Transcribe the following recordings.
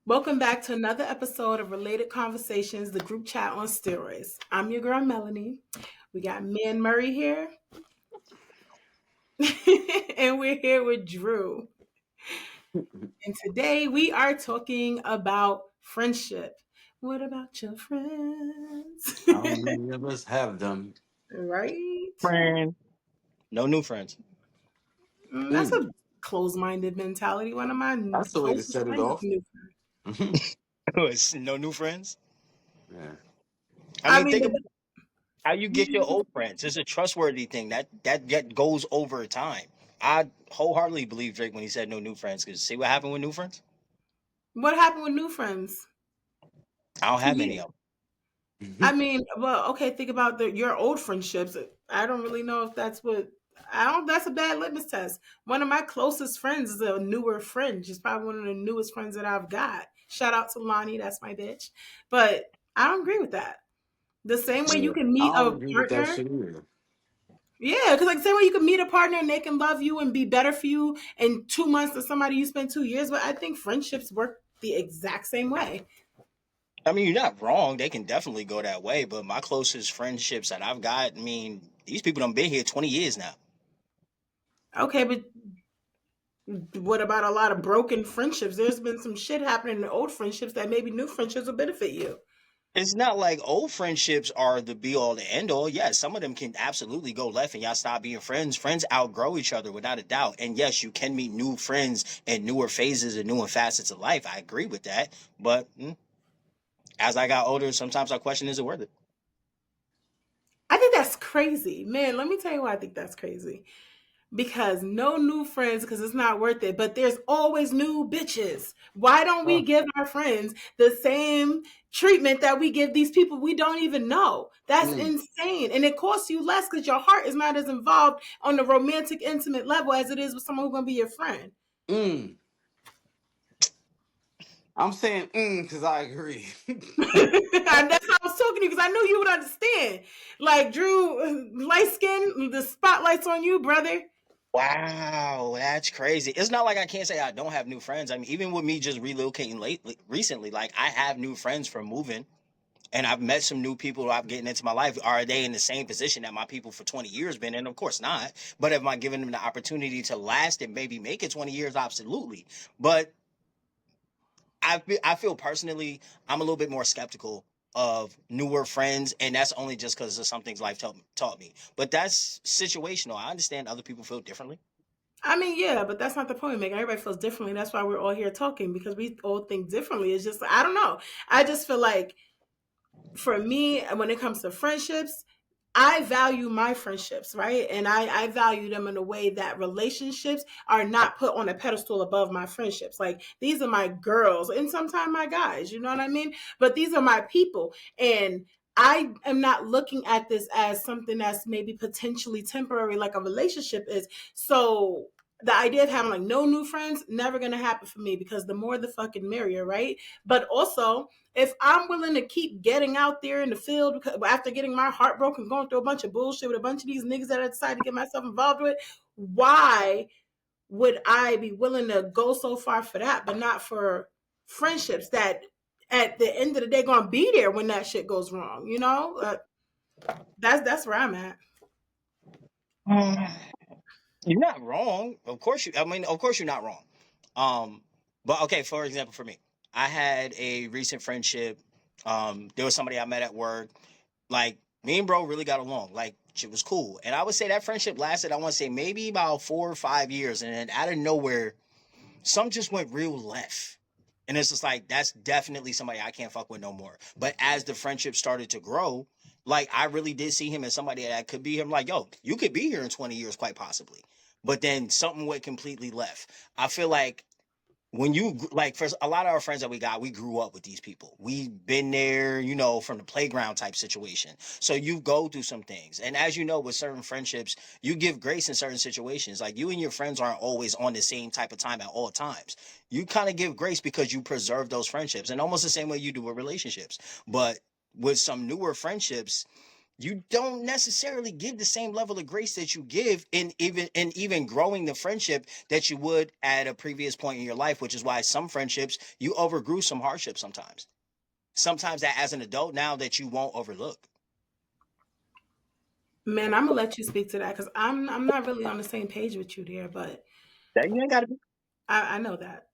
Welcome back to another episode of Related Conversations, the group chat on steroids. I'm your girl, Melanie. We got Man Murray here, and we're here with Drew. And today we are talking about friendship. What about your friends? How many of us have them? Right? Friend. No new friends. That's Mm, a closed minded mentality. One of my that's the way to closest set it friends is off. new. It's no new friends. Yeah. I I mean, mean, think about how you get your old friends. It's a trustworthy thing that goes over time. I wholeheartedly believe Drake when he said no new friends. Because see what happened with new friends? what happened with new friends? I don't To have many you? of them. I mean, well, okay, think about your old friendships. I don't really know if that's what I don't that's a bad litmus test. One of my closest friends is a newer friend. She's probably one of the newest friends that I've got. Shout out to Lonnie, that's my bitch. But I don't agree with that. The same way you Yeah. can I meet don't a agree with that partner. shit either. Yeah, because like the same way you can meet a partner and they can love you and be better for you in 2 months than somebody you spend 2 years with. I think friendships work the exact same way. I mean, you're not wrong. They can definitely go that way. But my closest friendships that I've got, I mean, these people done been here 20 years now. Okay, but what about a lot of broken friendships? There's been some shit happening in old friendships that maybe new friendships will benefit you. It's not like old friendships are the be all, the end all. Yes, some of them can absolutely go left and y'all stop being friends. Friends outgrow each other without a doubt. And yes, you can meet new friends in newer phases and newer facets of life. I agree with that. But as I got older, sometimes I question, is it worth it? I think that's crazy. Man, let me tell you why I think that's crazy. Because no new friends, because it's not worth it, but there's always new bitches. Why don't we Oh. give our friends the same treatment that we give these people we don't even know? That's Mm, insane. And it costs you less because your heart is not as involved on the romantic, intimate level as it is with someone who's going to be your friend. mm. I'm saying because I agree. And that's how I was talking to you because I knew you would understand. Like Drew, light skin, the spotlight's on you, brother. Wow, that's crazy. It's not like I can't say I don't have new friends. I mean, even with me just relocating recently, like I have new friends from moving. And I've met some new people who I'm getting into my life. Are they in the same position that my people for 20 years been in? Of course not. But am I giving them the opportunity to last and maybe make it 20 years? Absolutely. But I feel personally, I'm a little bit more skeptical of newer friends. And that's only just because of some things life taught me. But that's situational. I understand other people feel differently. I mean, yeah, but that's not the point, Megan. Everybody feels differently. That's why we're all here talking because we all think differently. It's just, I don't know. I just feel like for me, when it comes to friendships, I value my friendships, right? And I value them in a way that relationships are not put on a pedestal above my friendships. Like these are my girls and sometimes my guys, you know what I mean? But these are my people. And I am not looking at this as something that's maybe potentially temporary, like a relationship is. So the idea of having like no new friends, never gonna happen for me because the more the fucking merrier, right? But also, if I'm willing to keep getting out there in the field after getting my heart broken, going through a bunch of bullshit with a bunch of these niggas that I decided to get myself involved with, why would I be willing to go so far for that, but not for friendships that at the end of the day gonna be there when that shit goes wrong? You know, that's where I'm at. You're not wrong. Of course you. I mean, of course you're not wrong. But okay, for example, for me, I had a recent friendship. There was somebody I met at work. Like me and bro really got along. Like shit was cool, and I would say that friendship lasted. I want to say maybe about 4 or 5 years, and then out of nowhere, some just went real left. And it's just like that's definitely somebody I can't fuck with no more. But as the friendship started to grow, like I really did see him as somebody that could be him. Like, yo, you could be here in 20 years, quite possibly. But then something went completely left. I feel like when you like for a lot of our friends that we got, we grew up with these people. We've been there, from the playground type situation. So you go through some things. And as you know, with certain friendships, you give grace in certain situations. Like you and your friends aren't always on the same type of time at all times. You kind of give grace because you preserve those friendships and almost the same way you do with relationships. But with some newer friendships, you don't necessarily give the same level of grace that you give in even growing the friendship that you would at a previous point in your life, which is why some friendships you overgrew some hardship sometimes that as an adult now that you won't overlook. Man, I'm gonna let you speak to that because I'm not really on the same page with you there, but That you ain't got to be. I know that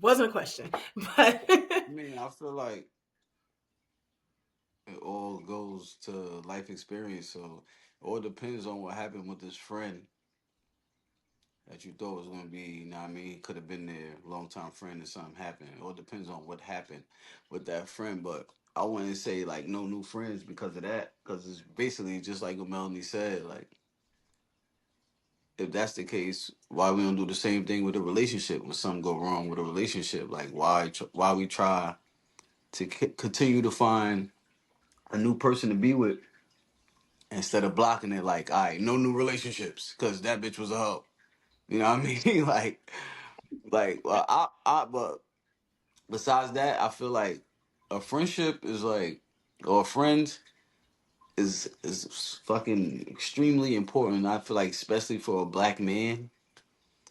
wasn't a question, but I mean, I feel like it all goes to life experience. So it all depends on what happened with this friend that you thought was gonna be, you know what I mean, could have been there, long time friend, and something happened. It all depends on what happened with that friend. But I wouldn't say like no new friends because of that, because it's basically just like what Melanie said. Like, if that's the case, why we don't do the same thing with a relationship when something go wrong with a relationship? Like, why we try to continue to find a new person to be with instead of blocking it? Like, all right, no new relationships because that bitch was a hoe. You know what I mean? Well, but besides that, I feel like a friendship is like, or a friend is fucking extremely important. I feel like, especially for a black man.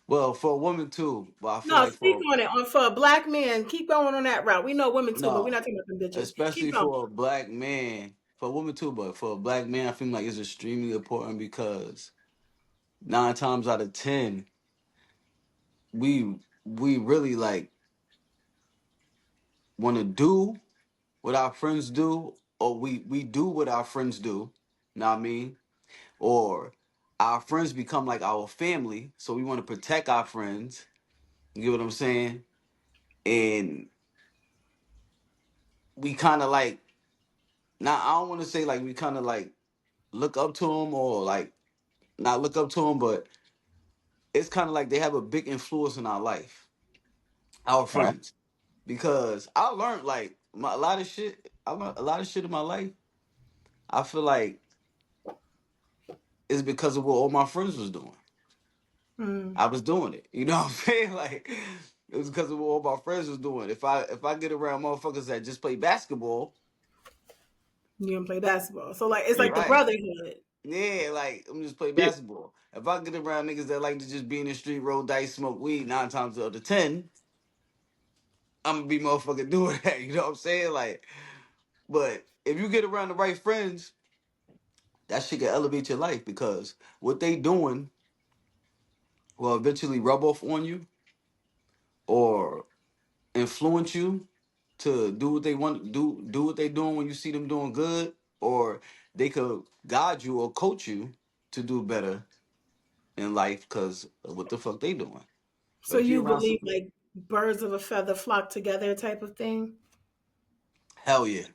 Well, for a woman too, but I feel no, like speak for on it. On for a black man, keep going on that route. We know women too, but we're no, not talking about them bitches. especially Keep going. for a black man, for a woman too, but for a black man, I feel like it's extremely important because 9 times out of 10, we really like want to do what our friends do, or we do what our friends do. Know what I mean? Or our friends become like our family, so we want to protect our friends. You get what I'm saying? And we kind of like, now I don't want to say like we kind of like look up to them, or like not look up to them, but it's kind of like they have a big influence in our life, our Huh. friends. Because I learned like a lot of shit. I learned a lot of shit in my life. I feel like it's because of what all my friends was doing. Mm, I was doing it. You know what I'm saying? Like, it was because of what all my friends was doing. If I get around motherfuckers that just play basketball, you can play basketball, so like it's Yeah. like the right? brotherhood. Yeah, like I'm just play Yeah. basketball. If I get around niggas that like to just be in the street, roll dice, smoke weed, 9 times out of 10, I'm gonna be motherfucking doing that. You know what I'm saying? Like, but if you get around the right friends, that shit can elevate your life because what they doing will eventually rub off on you or influence you to do what they want to do what they doing when you see them doing good, or they could guide you or coach you to do better in life because of what the fuck they doing. So But if you you around believe some, like birds of a feather flock together type of thing? hell yeah.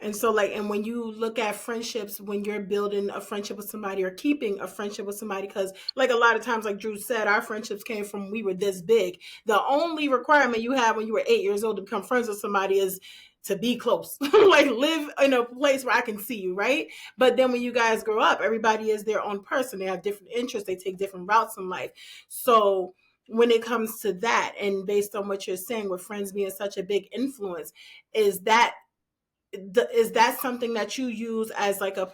And so, like, and when you look at friendships, when you're building a friendship with somebody or keeping a friendship with somebody, because, like, a lot of times, like Drew said, our friendships came from we were this big. The only requirement you have when you were 8 years old to become friends with somebody is to be close, like, live in a place where I can see you, right? But then when you guys grow up, everybody is their own person. They have different interests, they take different routes in life. So, when it comes to that, and based on what you're saying, with friends being such a big influence, is that is that something that you use as like a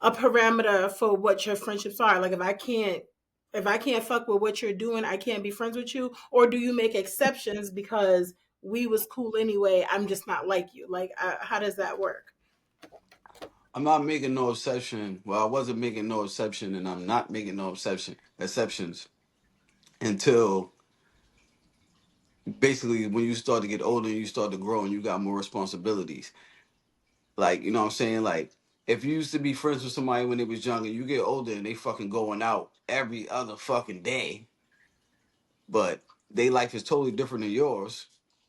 parameter for what your friendships are? Like if I can't fuck with what you're doing, I can't be friends with you, or do you make exceptions because we was cool anyway? I'm just not like you. Like how does that work? I'm not making no exception. Well, I wasn't making no exception, and I'm not making no exceptions until basically when you start to get older and you start to grow and you got more responsibilities. Like, you know what I'm saying? Like, if you used to be friends with somebody when they was younger, you get older and they fucking going out every other fucking day, but their life is totally different than yours.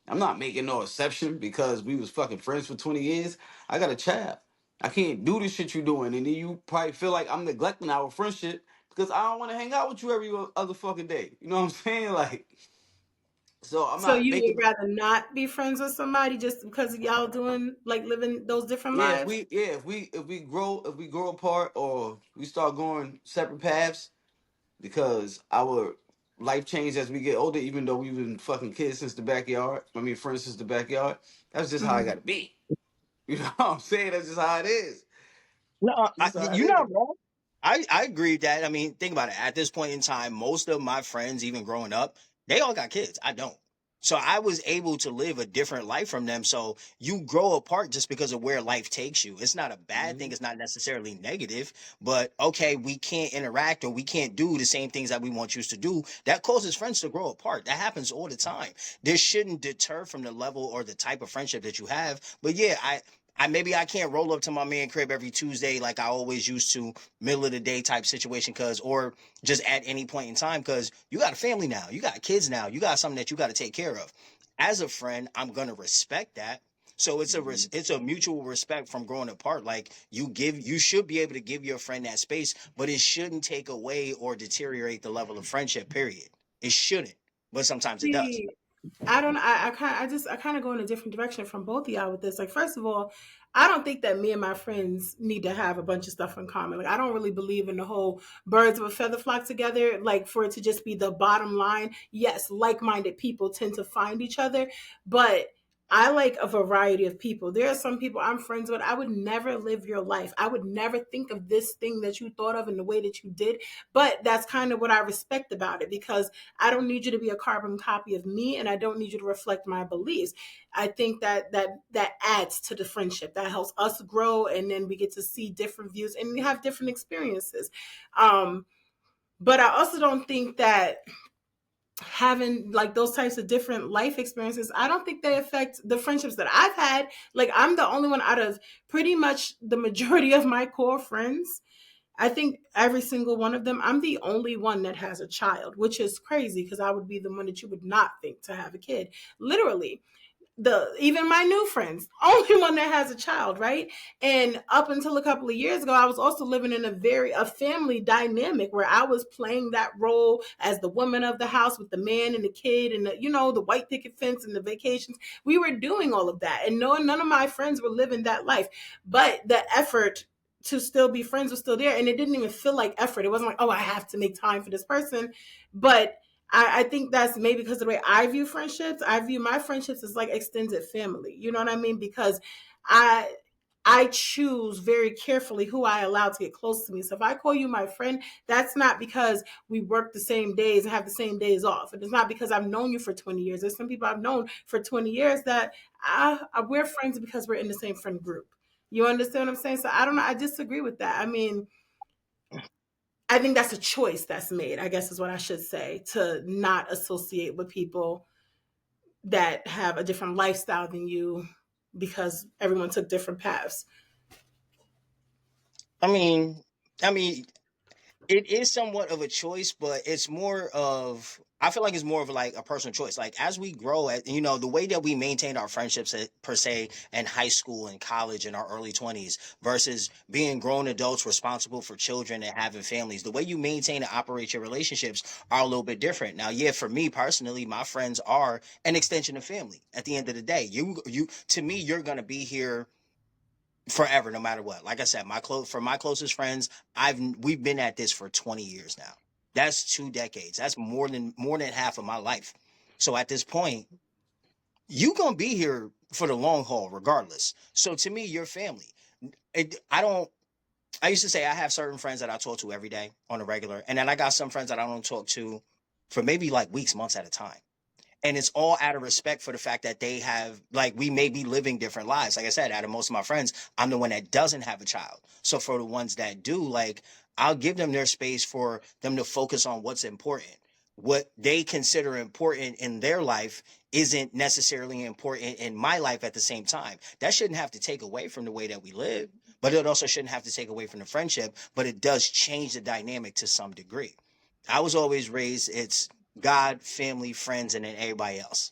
I'm not making no exception because we was fucking friends for 20 years. I got a child. I can't do the shit you doing. And then you probably feel like I'm neglecting our friendship because I don't want to hang out with you every other fucking day. You know what I'm saying? Like, so I'm So not you would making. rather not be friends with somebody just because y'all doing like living those different Yeah, lives? if we grow apart or we start going separate paths because our life changed as we get older, even though we've been fucking kids since the backyard. I mean, friends since the backyard. That's just how I Mhm. gotta be. You know what I'm saying? That's just how it is. No, It's out you're not here. wrong. I agree with that. I mean, think about it. At this point in time, most of my friends, even growing up, they all got kids. I don't. So I was able to live a different life from them. So you grow apart just because of where life takes you. It's not a bad thing. Hmm. It's not necessarily negative, but okay, we can't interact or we can't do the same things that we want you to do. That causes friends to grow apart. That happens all the time. This shouldn't deter from the level or the type of friendship that you have. But yeah, I maybe I can't roll up to my man crib every Tuesday like I always used to, middle of the day type situation, cause or just at any point in time, cause you got a family now, you got kids now, you got something that you got to take care of. As a friend, I'm gonna respect that. So Hmm. it's a mutual respect from growing apart. Like you should be able to give your friend that space, but it shouldn't take away or deteriorate the level of friendship. Period. It shouldn't, but sometimes it does. See, I don't. I kind of go in a different direction from both of y'all with this. Like, first of all, I don't think that me and my friends need to have a bunch of stuff in common. Like, I don't really believe in the whole birds of a feather flock together. Like, for it to just be the bottom line. Yes, like-minded people tend to find each other, but I like a variety of people. There are some people I'm friends with. I would never live your life. I would never think of this thing that you thought of in the way that you did. But that's kind of what I respect about it, because I don't need you to be a carbon copy of me, and I don't need you to reflect my beliefs. I think that adds to the friendship. That helps us grow, and then we get to see different views and we have different experiences. Um, but I also don't think that having like those types of different life experiences, I don't think they affect the friendships that I've had. Like, I'm the only one out of pretty much the majority of my core friends. I think every single one of them, I'm the only one that has a child, which is crazy because I would be the one that you would not think to have a kid. Literally, the even my new friends, only one that has a child, right? And up until a couple of years ago, I was also living in a family dynamic where I was playing that role as the woman of the house with the man and the kid and the white picket fence and the vacations. We were doing all of that, and no, none of my friends were living that life, but the effort to still be friends was still there, and it didn't even feel like effort. It wasn't like, oh, I have to make time for this person. But I think that's maybe because of the way I view friendships. I view my friendships as like extended family. You know what I mean? Because I I choose very carefully who I allow to get close to me. So if I call you my friend, that's not because we work the same days and have the same days off. And it's not because I've known you for 20 years. There's some people I've known for 20 years that we're friends because we're in the same friend group. You understand what I'm saying? So I don't know. I disagree with that. I mean, I think that's a choice that's made, I guess is what I should say, to not associate with people that have a different lifestyle than you because everyone took different paths. I mean, I mean, it is somewhat of a choice, but it's more of I feel like it's more of like a personal choice. Like as we grow, the way that we maintain our friendships per se in high school and college in our early 20s versus being grown adults responsible for children and having families, the way you maintain and operate your relationships are a little bit different. Now, yeah, for me personally, my friends are an extension of family. At the end of the day, you to me, you're gonna be here forever, no matter what. Like I said, for my closest friends, we've been at this for 20 years now. That's 2 decades. That's more than half of my life. So at this point, you gonna be here for the long haul, regardless. So to me, your family. I don't. I used to say I have certain friends that I talk to every day on a regular, and then I got some friends that I don't talk to for maybe like weeks, months at a time, and it's all out of respect for the fact that they have like we may be living different lives. Like I said, out of most of my friends, I'm the one that doesn't have a child. So for the ones that do, like I'll give them their space for them to focus on what's important. What they consider important in their life isn't necessarily important in my life at the same time. That shouldn't have to take away from the way that we live, but it also shouldn't have to take away from the friendship, but it does change the dynamic to some degree. I was always raised it's God, family, friends, and then everybody else.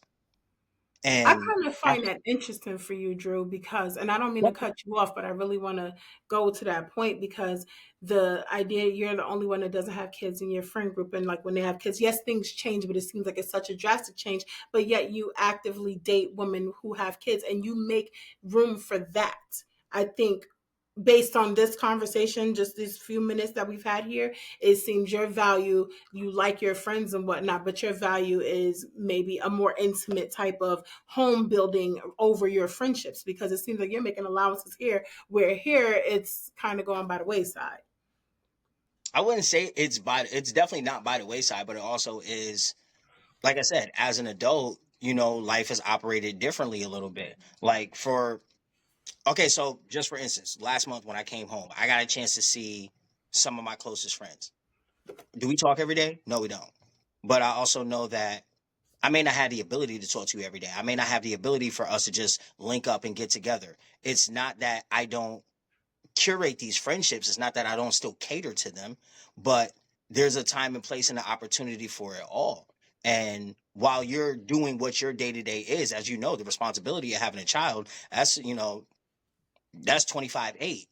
I And kind of I, find that interesting for you, Drew, because, and I don't mean to cut you off, but I really want to go to that point because the idea you're the only one that doesn't have kids in your friend group. And like when they have kids, yes, things change, but it seems like it's such a drastic change. But yet you actively date women who have kids and you make room for that. I think based on this conversation, just these few minutes that we've had here, it seems your value, you like your friends and whatnot, but your value is maybe a more intimate type of home building over your friendships, because it seems like you're making allowances here, where here it's kind of going by the wayside. I wouldn't say it's definitely not by the wayside, but it also is, like I said, as an adult, life has operated differently a little bit. Like okay, so just for instance, last month when I came home, I got a chance to see some of my closest friends. Do we talk every day? No, we don't. But I also know that I may not have the ability to talk to you every day. I may not have the ability for us to just link up and get together. It's not that I don't curate these friendships. It's not that I don't still cater to them, but there's a time and place and an opportunity for it all. And while you're doing what your day to day is, as you know, the responsibility of having a child, that's 25/8.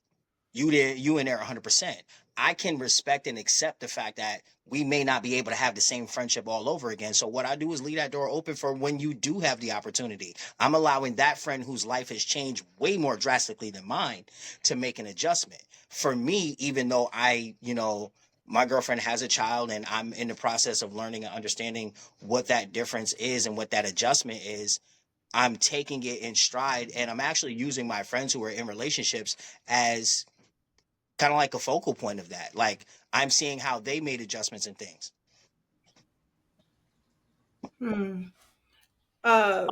You in there 100%. I can respect and accept the fact that we may not be able to have the same friendship all over again. So what I do is leave that door open for when you do have the opportunity. I'm allowing that friend whose life has changed way more drastically than mine to make an adjustment. For me, even though my girlfriend has a child and I'm in the process of learning and understanding what that difference is and what that adjustment is, I'm taking it in stride, and I'm actually using my friends who are in relationships as kind of like a focal point of that. Like, I'm seeing how they made adjustments and things. Hmm. Uh,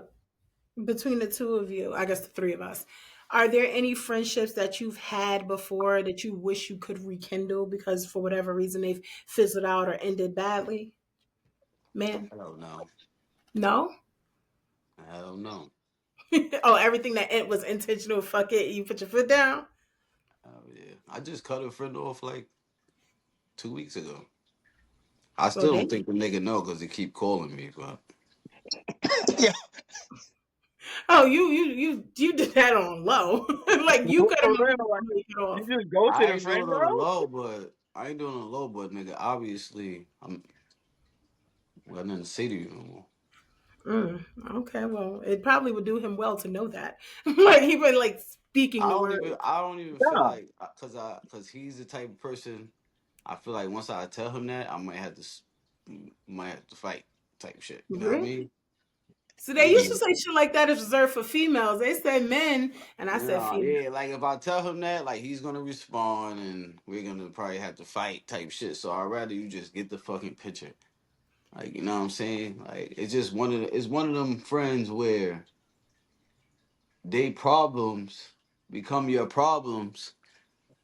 between the two of you, I guess the three of us, are there any friendships that you've had before that you wish you could rekindle because for whatever reason they've fizzled out or ended badly? Man, I don't know. no. I don't know. Oh, everything that it was intentional. Fuck it, you put your foot down. Oh yeah, I just cut a friend off like 2 weeks ago. I Well, still don't damn. think the nigga know because he keep calling me, but Yeah. Oh, you did that on low. Like you For cut him real, like, you off. just ghosted I a ain't doing friend, it bro? on the low. But I ain't doing it on the low. But nigga, obviously, got nothing to say to you no more. Okay, well, it probably would do him well to know that. Like he been like speaking the word. I don't even feel Yeah. like cause he's the type of person. I feel like once I tell him that, I might have to fight type shit. You know what I Really? mean? So they used Yeah. to say shit like that is reserved for females. They said men, and I said No, female. yeah, like if I tell him that, like he's gonna respond and we're gonna probably have to fight type shit. So I'd rather you just get the fucking picture. Like, you know what I'm saying? Like it's just it's one of them friends where they problems become your problems,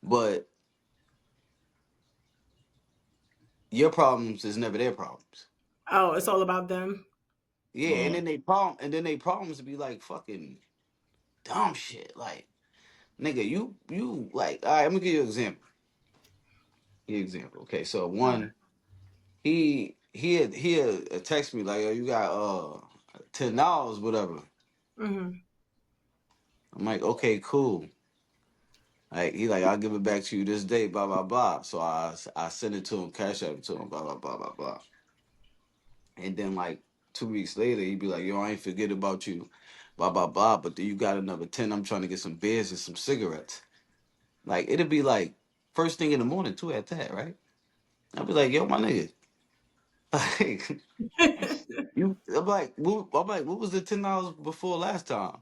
but your problems is never their problems. Oh, it's all about them. Yeah, Mm. and then they problems be like fucking dumb shit. Like, nigga, you like, all right, I'm gonna give you an example. Give you an example. Okay, so All right. one, he had text me like, "Yo, you got $10, whatever." Mm-hmm. I'm like, okay, cool. Like he like, I'll give it back to you this day, blah blah blah. So I sent it to him, cash app it to him, blah blah blah blah blah. And then like 2 weeks later, he'd be like, "Yo, I ain't forget about you, blah blah blah." But then you got another 10. I'm trying to get some beers and some cigarettes. Like it'd be like first thing in the morning too at that, right? I'd be like, "Yo, my nigga." Like I'm like, what was the $10 before last time?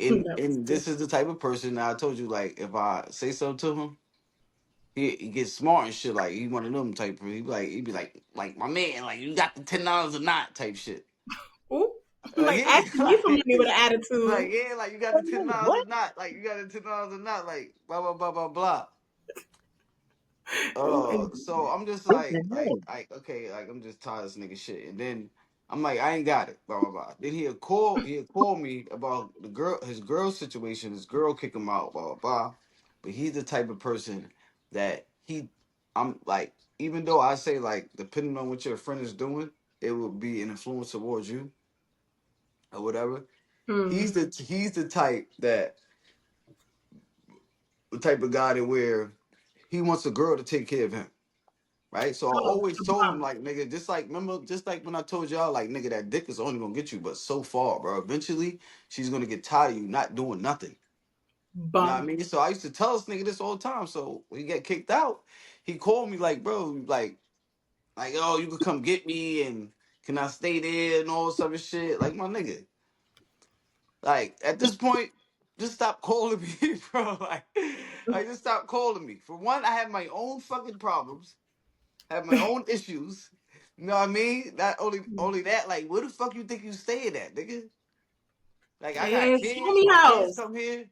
That was And this is different. the type of person that I told you, like, if I say something to him, he gets smart and shit. Like he one of them type. He'd be like my man, like you got the $10 or not type shit. Ooh, Like like yeah, asking me for money with an like attitude. yeah, like you got the $10 or What? not, like you got the $10 or not, like blah blah blah blah blah. Ooh, and So I'm just What the hell? like okay, like I'm just tired of this nigga shit. And then I'm like, I ain't got it, blah blah blah. Then he'll call me about his girl situation. His girl kick him out, blah blah blah. But he's the type of person that I'm like, even though I say like, depending on what your friend is doing, it will be an influence towards you or whatever. hmm. He's the type of guy that where he wants a girl to take care of him. Right? So I Oh, always a told him bum. like nigga, just like remember, just like when I told y'all, like nigga, that dick is only gonna get you, but so far, bro. Eventually, she's gonna get tired of you not doing nothing. You know what I Bum. mean? So I used to tell this nigga this all the time. So when he get kicked out, he called me like, bro, like, oh, you could come get me and can I stay there and all this other shit. Like, my nigga, like at this point, just stop calling me, bro. Like just stop calling me. For one, I have my own fucking problems, have my own issues. You know what I mean? Not only that, like, where the fuck you think you staying at, nigga? Like, I got Hey, kids. homie My kids house. come here.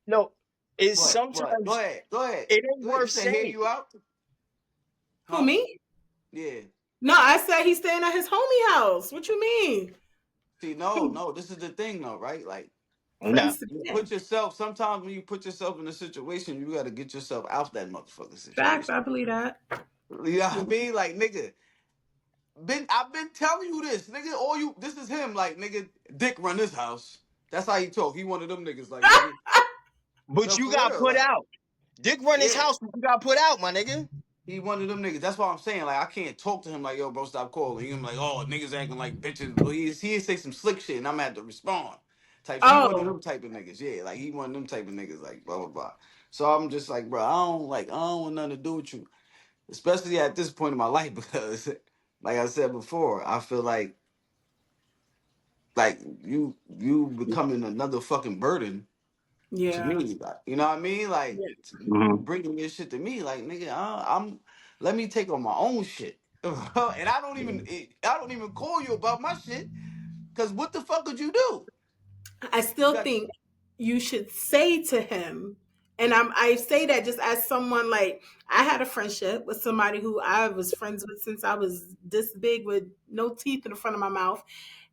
No, it's What? What? Go sometimes ahead. Go ahead. it ain't Go ahead. You worth said hear saying. you out? Who, Huh? me? Yeah. No, I said he's staying at his homie house. What you mean? See, no. This is the thing, though, right? Like, No. Friends to you be in. put yourself. Sometimes when you put yourself in a situation, you got to get yourself out that motherfucking Facts, situation. I believe that. You know what I mean? Like, nigga, I've been telling you this, nigga. All you, this is him. Like, nigga, Dick run this house. That's how he talk. He one of them niggas. Like, nigga, But no, you for got real. put Like, out. Dick run his yeah. house, but you got put out, my nigga. He one of them niggas. That's why I'm saying, like, I can't talk to him like, yo, bro, stop calling. He's like, oh, niggas acting like bitches. Well, he say some slick shit, and I'm at to respond. He one of Oh, them type of niggas. Yeah, like he one of them type of niggas. Like blah blah blah. So I'm just like, bro, I don't want nothing to do with you, especially at this point in my life because, like I said before, I feel like you becoming another fucking burden to yeah. me. Like, you know what I mean? Like Yeah. you bringing your shit to me, like nigga, I'm let me take on my own shit. And I don't even call you about my shit because what the fuck could you do? I You still got think you should say to him, and I say that just as someone like I had a friendship with somebody who I was friends with since I was this big with no teeth in the front of my mouth,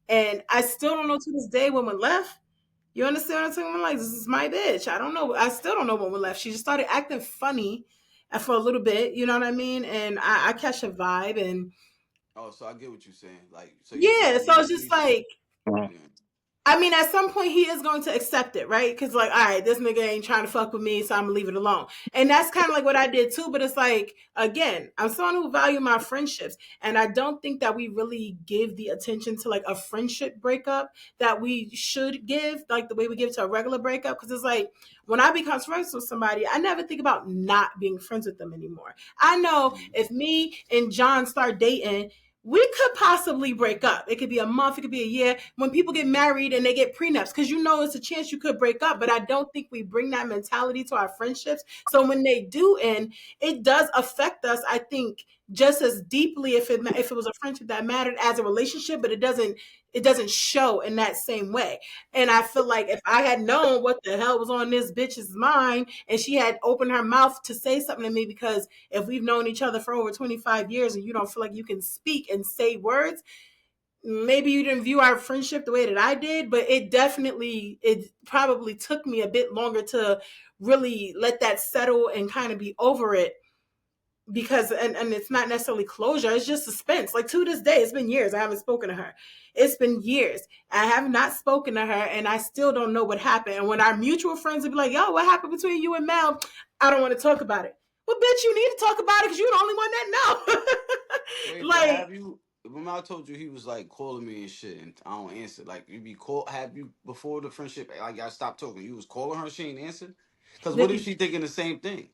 and I still don't know to this day when we left. You understand what I'm saying? I'm like, this is my bitch. I don't know. I still don't know when we left. She just started acting funny for a little bit. You know what I mean? And I catch a vibe, and oh, so I get what you're saying. Like, so you feel yeah. like So it's just like yeah. I mean, at some point he is going to accept it, right? Because like, all right, this nigga ain't trying to fuck with me, so I'm gonna leave it alone. And that's kind of like what I did too. But it's like, again, I'm someone who value my friendships, and I don't think that we really give the attention to like a friendship breakup that we should give, like the way we give to a regular breakup. Because it's like when I become friends with somebody, I never think about not being friends with them anymore. I know if me and John start dating, we could possibly break up. It could be a month, it could be a year. When people get married and they get prenups, because you know it's a chance you could break up. But I don't think we bring that mentality to our friendships. So when they do end, it does affect us, I think, just as deeply if it was a friendship that mattered as a relationship, but it doesn't show in that same way. And I feel like if I had known what the hell was on this bitch's mind and she had opened her mouth to say something to me, because if we've known each other for over 25 years and you don't feel like you can speak and say words, maybe you didn't view our friendship the way that I did, but it probably took me a bit longer to really let that settle and kind of be over it, because and it's not necessarily closure, it's just suspense. Like to this day, it's been years I haven't spoken to her. It's been years I have not spoken to her, and I still don't know what happened. And when our mutual friends would be like, yo, what happened between you and Mel, I don't want to talk about it. Well, bitch, you need to talk about it because you're the only one that know. Wait, but Like, have you? Remember I told you he was like calling me and shit, and I don't answer. Like you be call. Have you before the friendship? Like I stopped talking. You was calling her, she ain't answered. Cause what if the, she thinking the same thing?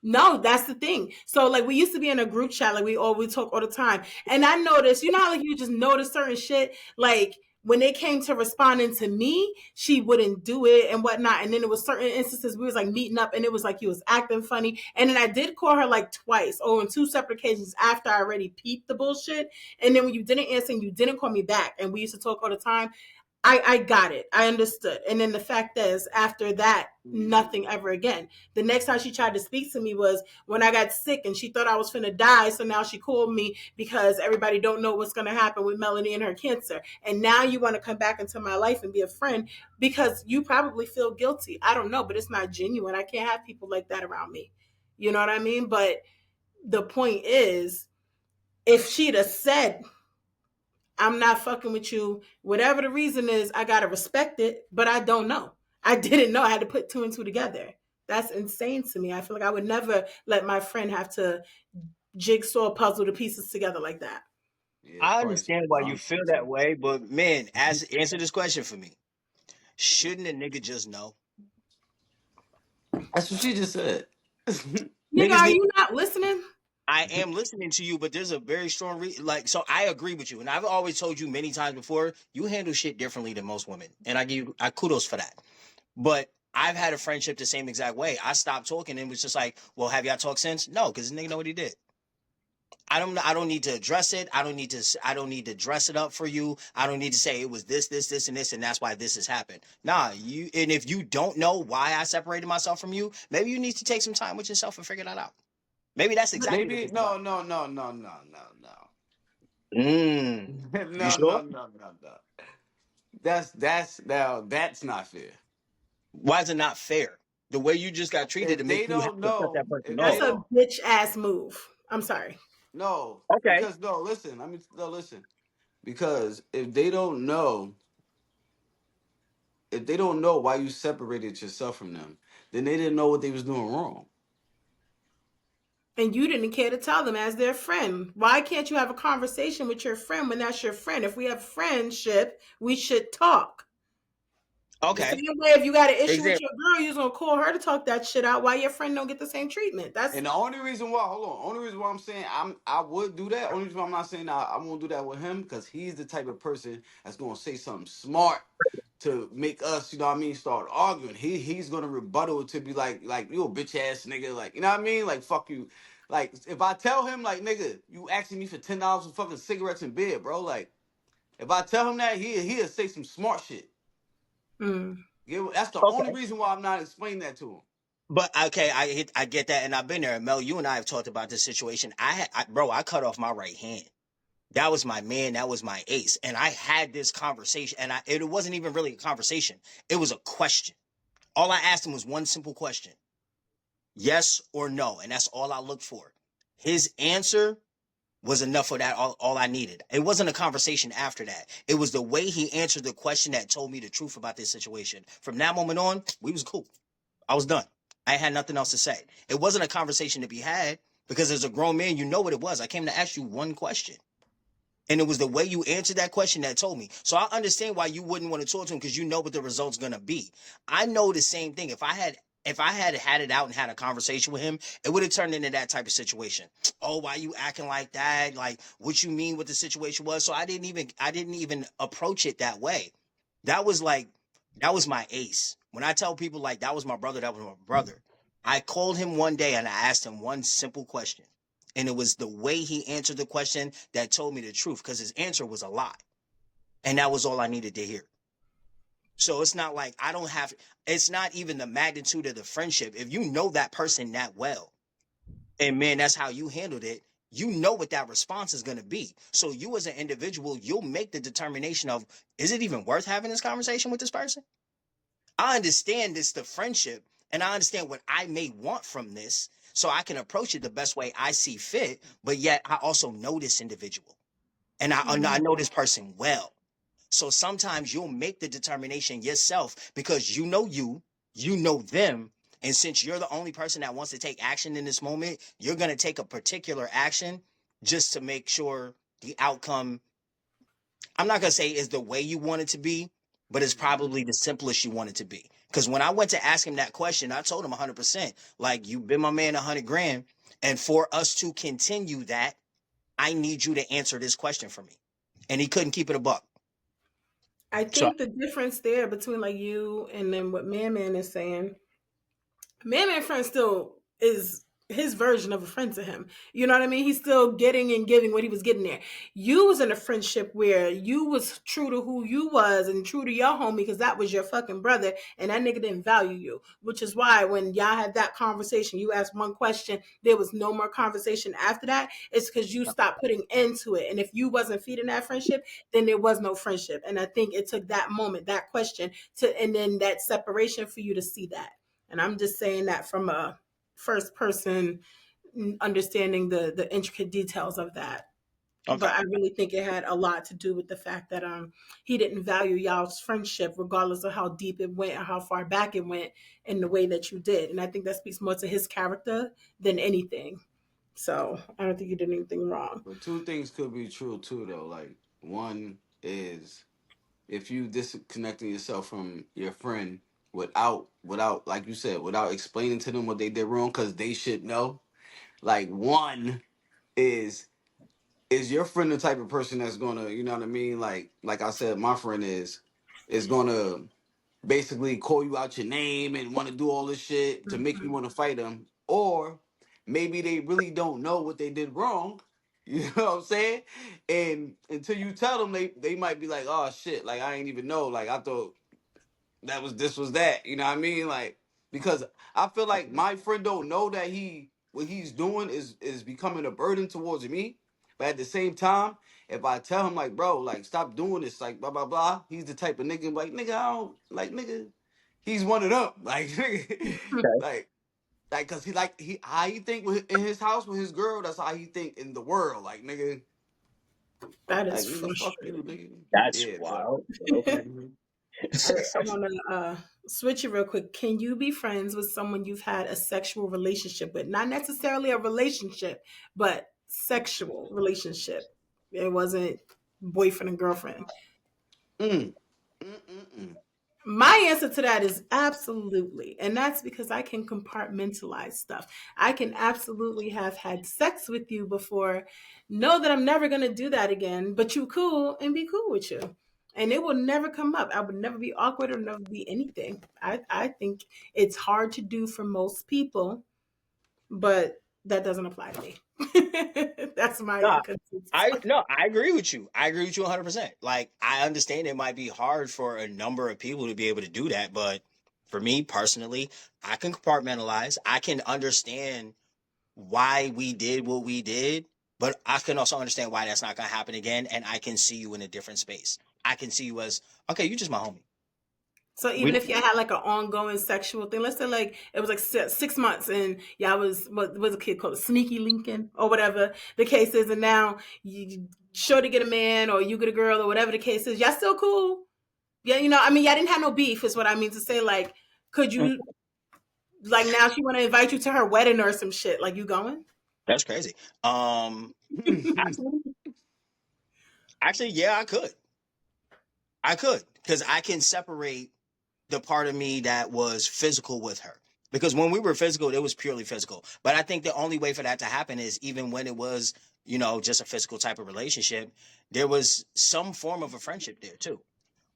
no, that's the thing. So like we used to be in a group chat, like we talk all the time. And I noticed, you know how like you just notice certain shit, like when it came to responding to me, she wouldn't do it and whatnot. And then there was certain instances we was like meeting up and it was like he was acting funny. And then I did call her like twice or on two separate occasions after I already peeped the bullshit. And then when you didn't answer and you didn't call me back and we used to talk all the time, I got it. I understood. And then the fact is, after that, Mm. nothing ever again. The next time she tried to speak to me was when I got sick and she thought I was finna die. So now she called me because everybody don't know what's gonna happen with Melanie and her cancer. And now you want to come back into my life and be a friend because you probably feel guilty. I don't know, but it's not genuine. I can't have people like that around me. You know what I mean? But the point is, if she'd have said, I'm not fucking with you. Whatever the reason is, I gotta respect it, but I don't know. I didn't know. I had to put two and two together. That's insane to me. I feel like I would never let my friend have to jigsaw puzzle the pieces together like that. Yeah, it's I probably some understand why you drama feel shit that too. way, but man, answer this question for me. Shouldn't a nigga just know? That's what she just said. Nigga, Niggas are need. you not listening? I am listening to you, but there's a very strong like. So I agree with you, and I've always told you many times before. You handle shit differently than most women, and I give you I kudos for that. But I've had a friendship the same exact way. I stopped talking and was just like, "Well, have y'all talked since?" No, because this nigga know what he did. I don't need to address it. I don't need to dress it up for you. I don't need to say it was this, and this, and that's why this has happened. Nah, you and if you don't know why I separated myself from you, maybe you need to take some time with yourself and figure that out. Maybe that's exactly what Maybe this is about. no. You No, sure? no. That's not fair. Why is it not fair? The way you just got treated to If make they you have don't to cut know, that person if they That's off. a don't bitch ass move. I'm sorry. no, Okay. because no, listen. I mean, no, listen. Because if they don't know why you separated yourself from them, then they didn't know what they was doing wrong. And you didn't care to tell them as their friend. Why can't you have a conversation with your friend when that's your friend? If we have friendship, we should talk. The Okay. same way if you got an issue with Example. your girl, you're gonna call her to talk that shit out. Why your friend don't get the same treatment? That's And the only reason why, hold on, only reason why I'm saying I would do that, only reason why I'm not saying I won't do that with him, because he's the type of person that's gonna say something smart to make us, you know what I mean, start arguing. He's gonna rebuttal it to be like you a bitch ass nigga, like you know what I mean, like fuck you. Like if I tell him like nigga, you asking me for $10 for fucking cigarettes and beer, bro. Like if I tell him that, he'll say some smart shit. mm. Yeah, that's the only Okay. reason why I'm not explaining that to him. But okay, I get that, and I've been there. Mel, you and I have talked about this situation. Bro, I cut off my right hand. That was my man. That was my ace, and I had this conversation, and it wasn't even really a conversation. It was a question. All I asked him was one simple question: yes or no, and that's all I looked for. His answer was enough for that. All I needed. It wasn't a conversation after that. It was the way he answered the question that told me the truth about this situation. From that moment on, we was cool. I was done. I had nothing else to say. It wasn't a conversation to be had because as a grown man, you know what it was. I came to ask you one question. And it was the way you answered that question that told me. So I understand why you wouldn't want to talk to him because you know what the result's gonna be. I know the same thing. If I had it out and had a conversation with him, it would have turned into that type of situation. Oh, why you acting like that? Like what you mean what the situation was. So I didn't even approach it that way. That was like that was my ace. When I tell people like that was my brother, that was my brother. I called him one day and I asked him one simple question. And it was the way he answered the question that told me the truth because his answer was a lie. And that was all I needed to hear. So it's not like I don't have, it's not even the magnitude of the friendship. If you know that person that well, and man, that's how you handled it, you know what that response is going to be. So you as an individual, you'll make the determination of, is it even worth having this conversation with this person? I understand it's the friendship and I understand what I may want from this. So I can approach it the best way I see fit. But yet I also know this individual and I know this person well. So sometimes you'll make the determination yourself because you know them. And since you're the only person that wants to take action in this moment, you're going to take a particular action just to make sure the outcome, I'm not going to say is the way you want it to be, but it's Mhm. probably the simplest you want it to be. Because when I went to ask him that question, I told him 100%, like, you've been my man 100 grand. And for us to continue that, I need you to answer this question for me. And he couldn't keep it a buck. I So, think the difference there between like you and then what Man Man is saying, Man Man friend still is his version of a friend to him. You know what I mean? He's still getting and giving what he was getting there. You was in a friendship where you was true to who you was and true to your homie because that was your fucking brother and that nigga didn't value you. Which is why when y'all had that conversation, you asked one question, there was no more conversation after that. It's because you stopped putting into it. And if you wasn't feeding that friendship, then there was no friendship. And I think it took that moment, that question to and then that separation for you to see that. And I'm just saying that from a first person understanding the intricate details of that. But okay. I really think it had a lot to do with the fact that he didn't value y'all's friendship regardless of how deep it went or how far back it went in the way that you did. And I think that speaks more to his character than anything. So I don't think you did anything wrong. But two things could be true too, though. Like one is if you disconnecting yourself from your friend, without like you said, without explaining to them what they did wrong, because they should know. Like, one is your friend the type of person that's gonna, you know what I mean? Like I said, my friend is gonna basically call you out your name and want to do all this shit to make you Mhm. want to fight them, or maybe they really don't know what they did wrong. You know what I'm saying? And until you tell them, they might be like, "Oh shit! Like I ain't even know. Like I thought that was this was that." You know what I mean? Like, because I feel like my friend don't know that what he's doing is becoming a burden towards me. But at the same time, if I tell him like, bro, like stop doing this, like blah blah blah, he's the type of nigga like, nigga, I don't like, nigga. He's one of them, like nigga, Okay. like cause he how he think in his house with his girl, that's how he think in the world, like nigga, That is like nigga, fuck you, frustrating. nigga. That's Yeah, but wild. But okay. mhm. All right, I want to switch it real quick. Can you be friends with someone you've had a sexual relationship with? Not necessarily a relationship, but sexual relationship. It wasn't boyfriend and girlfriend. Mm, mm, mm, mm. My answer to that is absolutely. And that's because I can compartmentalize stuff. I can absolutely have had sex with you before, know that I'm never going to do that again, but you cool and be cool with you. And it will never come up. I would never be awkward or never be anything. I think it's hard to do for most people, but that doesn't apply to me. That's my No, consensus. I no, I agree with you. I agree with you 100%. Like I understand it might be hard for a number of people to be able to do that, but for me personally, I can compartmentalize. I can understand why we did what we did, but I can also understand why that's not going to happen again, and I can see you in a different space. I can see you as okay, you just my homie. So We even if you had like an ongoing sexual thing, let's say like it was like 6 months and y'all what was a kid called Sneaky Lincoln or whatever the case is, and now you sure to get a man or you get a girl or whatever the case is, y'all still cool? Yeah, I mean, y'all didn't have no beef, is what I mean to say. Like, could you like now she want to invite you to her wedding or some shit? Like, you going? that's crazy. Actually, actually, yeah, I could because I can separate the part of me that was physical with her. Because when we were physical, it was purely physical. But I think the only way for that to happen is even when it was, just a physical type of relationship, there was some form of a friendship there too.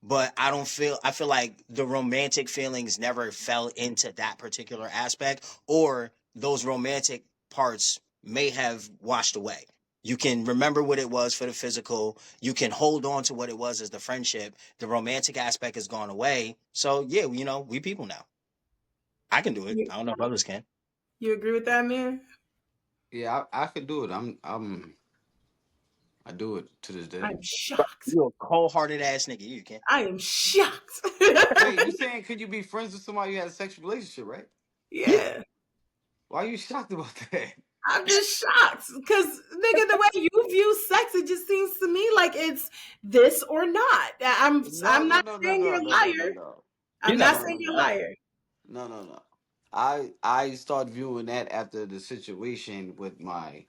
But I feel like the romantic feelings never fell into that particular aspect, or those romantic parts may have washed away. You can remember what it was for the physical. You can hold on to what it was as the friendship. The romantic aspect has gone away. So yeah, we people now. I can do it. You, I don't know if others can. you agree with that, man? Yeah, I could do it. I do it to this day. I'm shocked. You're a cold hearted ass nigga. You can. I am shocked. Wait, you saying could you be friends with somebody you had a sexual relationship, right? Yeah. Yeah. Why are you shocked about that? I'm just shocked because, nigga, the way you view sex, it just seems to me like it's this or not. No, I'm no, not no, no, saying no, you're a no, no, no, liar. no, I'm He's not not no, saying no, lying. you're a no, liar. no, no, no. I start viewing that after the situation with my.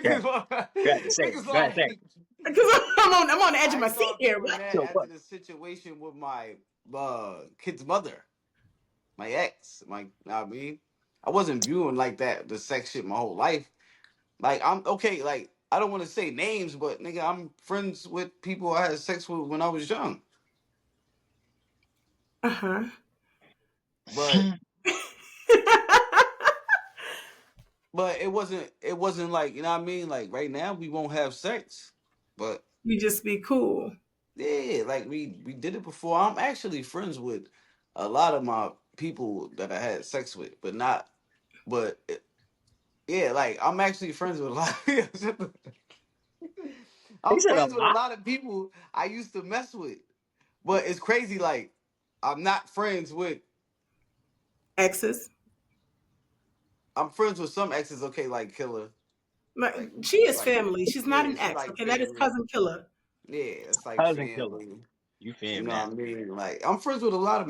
Yeah. Niggas like, Go ahead, say it. niggas Go ahead, say it. like Because I'm on the edge of I my seat start here. viewing What? that So after what? the situation with my kid's mother, my ex, know what I mean, I wasn't viewing like that the sex shit my whole life. Like I'm okay. Like I don't want to say names, but nigga, I'm friends with people I had sex with when I was young. Uh huh. But it wasn't like, you know what I mean. Like right now we won't have sex, but You just be cool. yeah, like we did it before. I'm actually friends with a lot of my people that I had sex with, but not. But yeah, like I'm actually friends with a lot. He I'm said a friends with a lot. lot of people I used to mess with. But it's crazy. Like I'm not friends with. Exes. I'm friends with some exes. Okay, like Killer. Like, Like she is like family. She's not yeah, an she ex. like Okay, that is family. cousin killer. Yeah, it's like Cousin killer. family. You You fam know now. what I mean? Like I'm friends with a lot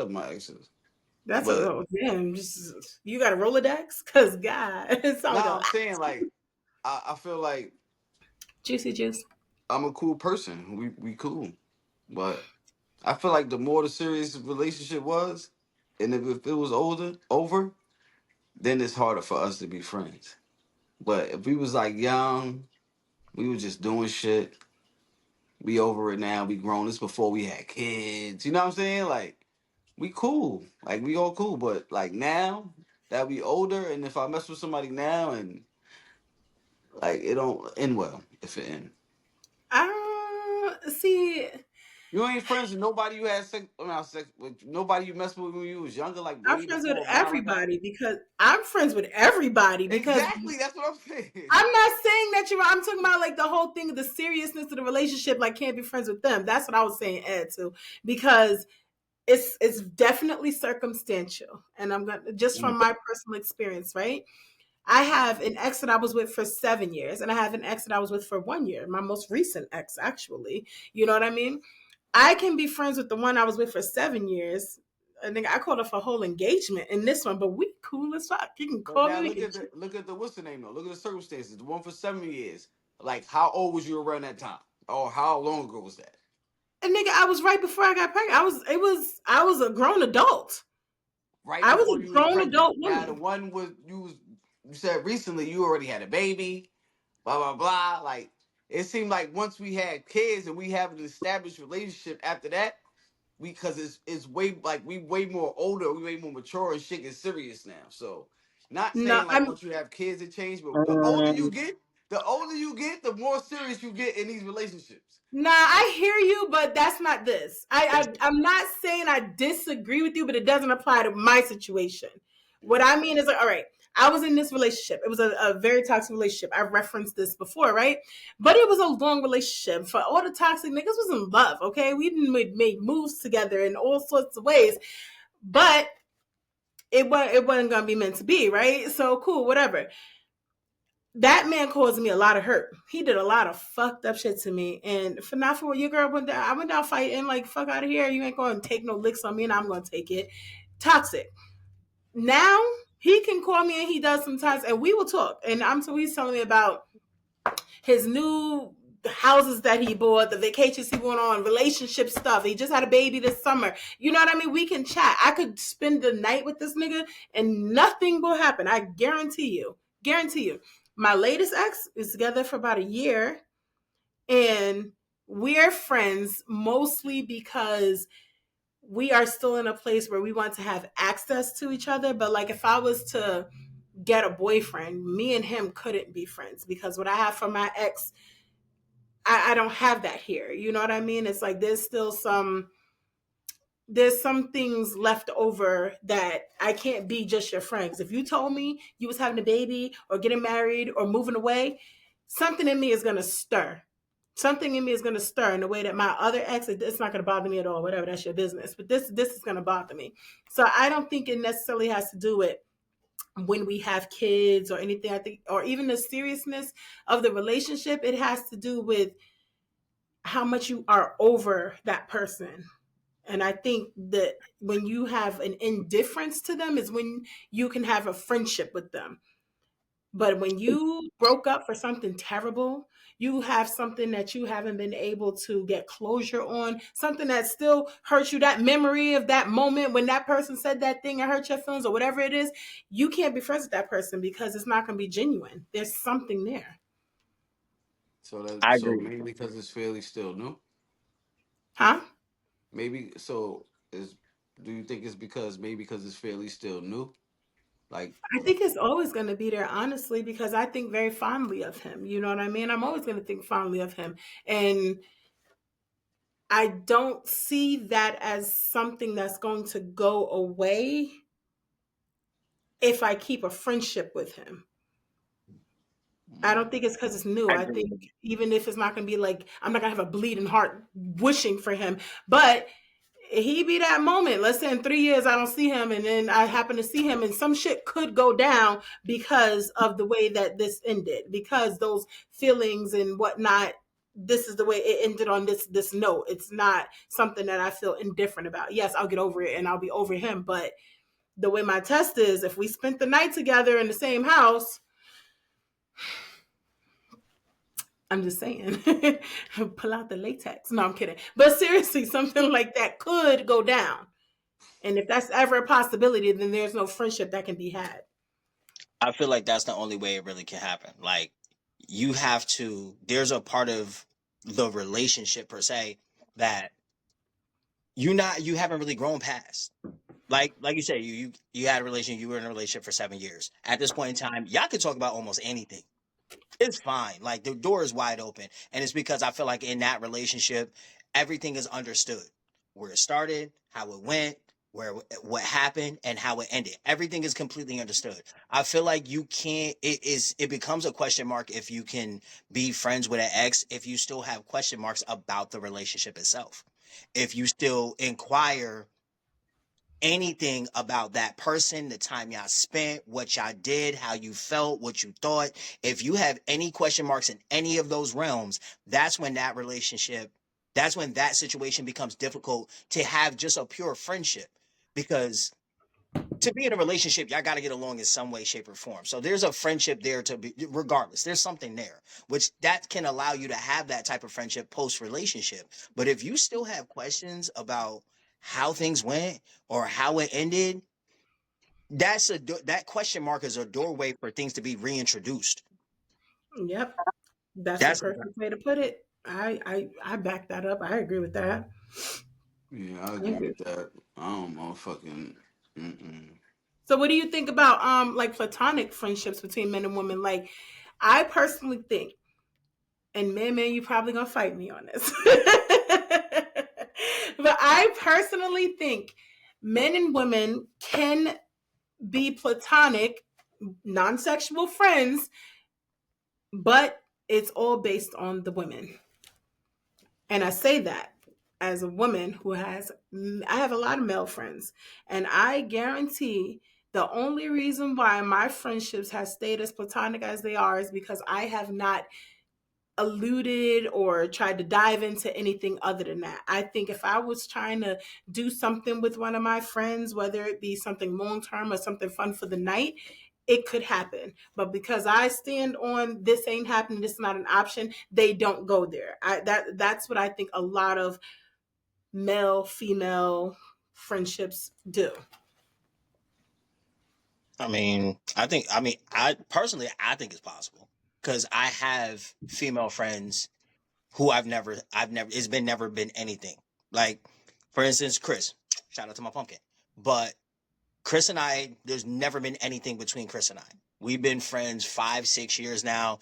of my exes. That's a But oh, damn. Just you got a Rolodex? Cause God, it sounds like a now lot. I'm saying like I feel like Juicy juice. I'm a cool person. We cool. But I feel like the more the serious relationship was, and if it was over, then it's harder for us to be friends. But if we was like young, we was just doing shit. We over it now. We grown. This before we had kids. You know what I'm saying? Like we cool. Like we all cool. But like now that we older, and if I mess with somebody now, and like it don't end well if it end. See, You ain't friends with nobody you had sex. I mean, not sex with nobody you messed with when you was younger. Like I'm way friends with before around like that. everybody because I'm friends with everybody because Exactly. That's what I'm saying. I'm not saying that you're. I'm talking about like the whole thing, the seriousness of the relationship. Like, can't be friends with them. That's what I was saying, Ed, too, because it's definitely circumstantial, and I'm gonna just from my personal experience, right? I have an ex that I was with for 7 years, and I have an ex that I was with for 1 year. My most recent ex, actually. You know what I mean? I can be friends with the one I was with for 7 years. I think I called her for a whole engagement in this one, but we cool as fuck. You can But call now me. We can. look at the what's the name though? Look at the circumstances. The one for 7 years. Like how old was you around that time? Or how long ago was that? And nigga, I was right before I got pregnant. I was a grown adult. Right I was before a you was grown pregnant. adult Now the woman. one you said recently you already had a baby, blah blah blah. Like it seemed like once we had kids and we have an established relationship after that, because it's way like we way more older, we way more mature and shit gets serious now. So not No, saying like I'm once you have kids it changed, but Um, the older you get, the more serious you get in these relationships. Nah, I hear you, but that's not this. I'm not saying I disagree with you, but it doesn't apply to my situation. What I mean is like, all right, I was in this relationship. It was a very toxic relationship. I've referenced this before, right? But it was a long relationship. For all the toxic niggas was in love, okay? We didn't make moves together in all sorts of ways, but it wasn't gonna be meant to be, right? So cool, whatever. That man caused me a lot of hurt. He did a lot of fucked up shit to me. And for not for your girl went down, I went down fighting like fuck out of here. You ain't gonna take no licks on me and I'm gonna take it. Toxic. Now he can call me and he does sometimes and we will talk. And I'm so he's telling me about his new houses that he bought, the vacations he went on, relationship stuff. He just had a baby this summer. You know what I mean? We can chat. I could spend the night with this nigga and nothing will happen. I guarantee you. Guarantee you. My latest ex is together for about a year and we're friends mostly because we are still in a place where we want to have access to each other. But like if I was to get a boyfriend, me and him couldn't be friends because what I have from my ex, I don't have that here. You know what I mean? It's like there's some things left over that I can't be just your friend. 'Cause if you told me you was having a baby or getting married or moving away, something in me is gonna stir. Something in me is gonna stir in the way that my other ex, it's not gonna bother me at all. Whatever, that's your business. But this is gonna bother me. So I don't think it necessarily has to do with when we have kids or anything. I think, or even the seriousness of the relationship, it has to do with how much you are over that person. And I think that when you have an indifference to them is when you can have a friendship with them. But when you broke up for something terrible, you have something that you haven't been able to get closure on, something that still hurts you, that memory of that moment when that person said that thing and hurt your feelings or whatever it is, you can't be friends with that person because it's not going to be genuine. There's something there. I So agree. maybe because it's fairly still new. Huh? Maybe so is do you think it's because maybe because it's fairly still new? Like I think it's always going to be there, honestly, because I think very fondly of him. You know what I mean? I'm always going to think fondly of him. And I don't see that as something that's going to go away if I keep a friendship with him. I don't think it's because it's new. I I agree. think even if it's not going to be like, I'm not going to have a bleeding heart wishing for him, but he be that moment. Let's say in 3 years I don't see him, and then I happen to see him, and some shit could go down because of the way that this ended, because those feelings and whatnot. This is the way it ended on this note. It's not something that I feel indifferent about. Yes, I'll get over it and I'll be over him, but the way my test is, if we spent the night together in the same house, I'm just saying, pull out the latex. No, I'm kidding. But seriously, something like that could go down. And if that's ever a possibility, then there's no friendship that can be had. I feel like that's the only way it really can happen. Like, you have to, there's a part of the relationship per se that you haven't really grown past. Like you said, you had a relation, you were in a relationship for 7 years. At this point in time, y'all could talk about almost anything. It's fine. Like, the door is wide open. And it's because I feel like in that relationship, everything is understood. Where it started, how it went, what happened, and how it ended. Everything is completely understood. I feel like you can't, it becomes a question mark if you can be friends with an ex if you still have question marks about the relationship itself. If you still inquire anything about that person, the time y'all spent, what y'all did, how you felt, what you thought. If you have any question marks in any of those realms, that's when that's when that situation becomes difficult to have just a pure friendship. Because to be in a relationship, y'all got to get along in some way, shape, or form. So there's a friendship there to be, regardless, there's something there, which that can allow you to have that type of friendship post relationship. But if you still have questions about how things went or how it ended, that question mark is a doorway for things to be reintroduced. Yep. That's the That's perfect way to put it. I back that up. I agree with that. Yeah, I I agree agree. with that. I don't motherfucking. Mm-mm. So what do you think about like platonic friendships between men and women? Like I personally think, and man, you probably gonna fight me on this. But I personally think men and women can be platonic, non-sexual friends, but it's all based on the women. And I say that as a woman who has, I have a lot of male friends, and I guarantee the only reason why my friendships have stayed as platonic as they are is because I have not alluded or tried to dive into anything other than that. I think if I was trying to do something with one of my friends, whether it be something long term or something fun for the night, it could happen. But because I stand on this ain't happening, this is not an option, they don't go there. That's what I think a lot of male female friendships do. I personally, I think it's possible because I have female friends who it's never been anything. Like, for instance, Chris, shout out to my pumpkin. But Chris and I, there's never been anything between Chris and I. We've been friends 5, 6 years now.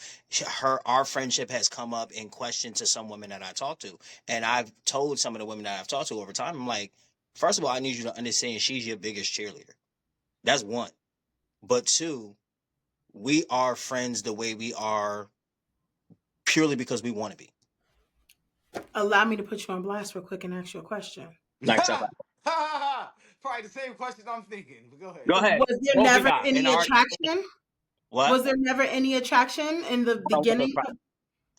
Our friendship has come up in question to some women that I talk to. And I've told some of the women that I've talked to over time, I'm like, first of all, I need you to understand she's your biggest cheerleader. That's one. But two, we are friends the way we are purely because we want to be. Allow me to put you on blast real quick and ask you a question. Like stuff like Probably the same question I'm thinking. But go ahead. Go ahead. Was there What we never got in any our attraction? what? Was there never any attraction in the I don't want those beginning? problems.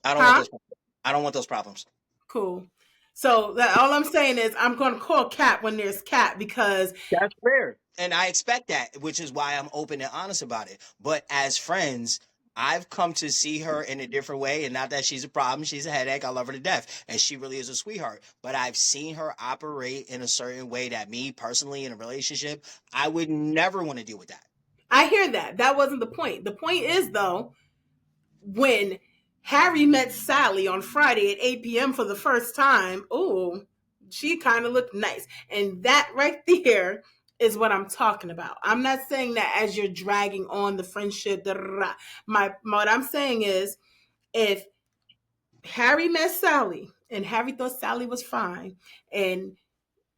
I don't want Huh? those problems. I don't want those problems. Cool. So that all I'm saying is I'm going to call cat when there's cat because That's fair. And I expect that, which is why I'm open and honest about it. But as friends, I've come to see her in a different way. And not that she's a problem, she's a headache. I love her to death. And she really is a sweetheart. But I've seen her operate in a certain way that me personally in a relationship, I would never want to deal with that. I hear that. That wasn't the point. The point is though, when Harry met Sally on Friday at 8 p.m. for the first time, ooh, she kind of looked nice. And that right there is what I'm talking about. I'm not saying that as you're dragging on the friendship. What I'm saying is if Harry met Sally and Harry thought Sally was fine and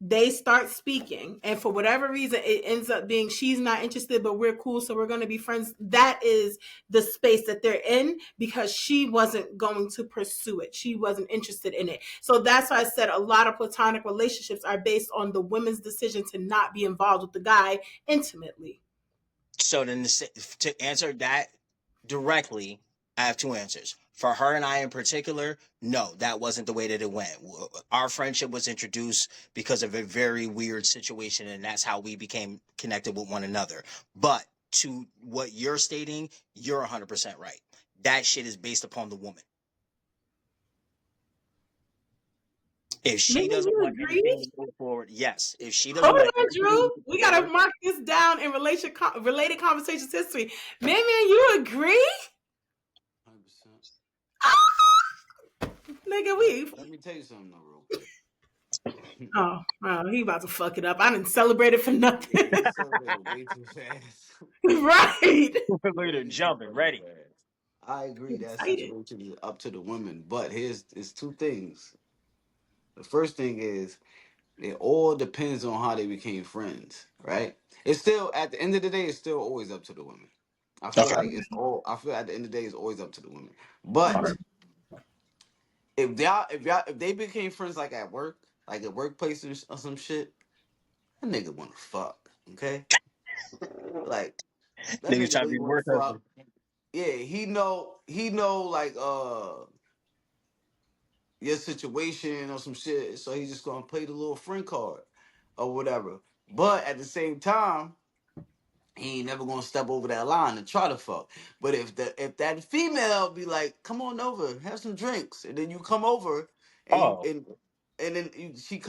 they start speaking and for whatever reason it ends up being she's not interested but we're cool so we're going to be friends, that is the space that they're in because she wasn't going to pursue it, she wasn't interested in it. So that's why I said a lot of platonic relationships are based on the women's decision to not be involved with the guy intimately. So then to answer that directly, I have two answers. For her and I in particular, no, that wasn't the way that it went. Our friendship was introduced because of a very weird situation, and that's how we became connected with one another. But to what you're stating, you're 100% right. That shit is based upon the woman. If she Nigga, doesn't you want anything agree? to move forward, yes. If she doesn't Hold want on, anything to Drew. move We gotta forward, mark this down in related conversations history. Man, you agree? 100%. Nigga, But we. let me tell you something though, real quick. Oh, he about to fuck it up. I didn't celebrate it for nothing. He celebrated way too fast. Right. look at her Way too jumping, fucking ready. fast. I agree that Excited. situation is up to the women, but here's it's two things. The first thing is it all depends on how they became friends, right? It's still at the end of the day, it's still always up to the women. I feel Okay. like it's all. I feel at the end of the day, it's always up to the women. But if they became friends like at work, like at workplace or some shit, that nigga wanna fuck. Okay, like that Niggas nigga trying to really be wanna work fuck. husband. Yeah, he know like your situation or some shit, so he's just gonna play the little friend card or whatever. But at the same time, he ain't never gonna step over that line and try to fuck. But if that female be like, "Come on over, have some drinks," and then you come over and Oh, then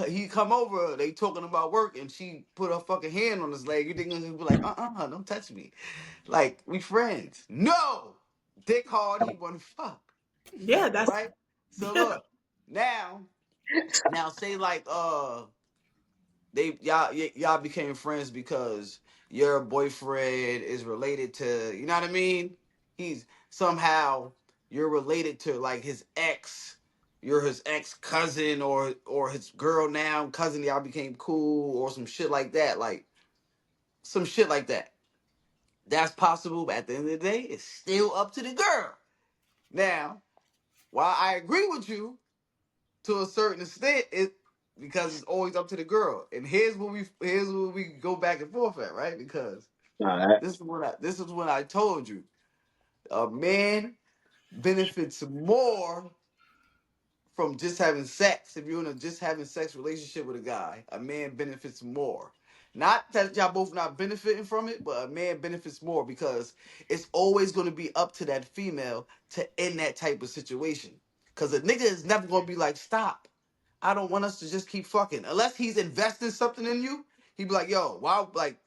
he come over, they talking about work, and she put her fucking hand on his leg, you think he'll be like, don't touch me, like we friends? No, dick hard, he wanna fuck, Yeah, that's right? So yeah. look, now say like y'all became friends because your boyfriend is related to, you know what I mean? He's somehow you're related to like his ex. You're his ex cousin or his girl now cousin. Y'all became cool or some shit like that. Like some shit like that. That's possible, but at the end of the day, it's still up to the girl. Now, while I agree with you to a certain extent, it because it's always up to the girl. And here's where we go back and forth at, right? Because all right. this is what I told you. A man benefits more from just having sex. If you're in a just having sex relationship with a guy, a man benefits more. Not that y'all both not benefiting from it, but a man benefits more because it's always going to be up to that female to end that type of situation. Because a nigga is never going to be like, stop. I don't want us to just keep fucking. Unless he's investing something in you, he'd be like, yo, wow, like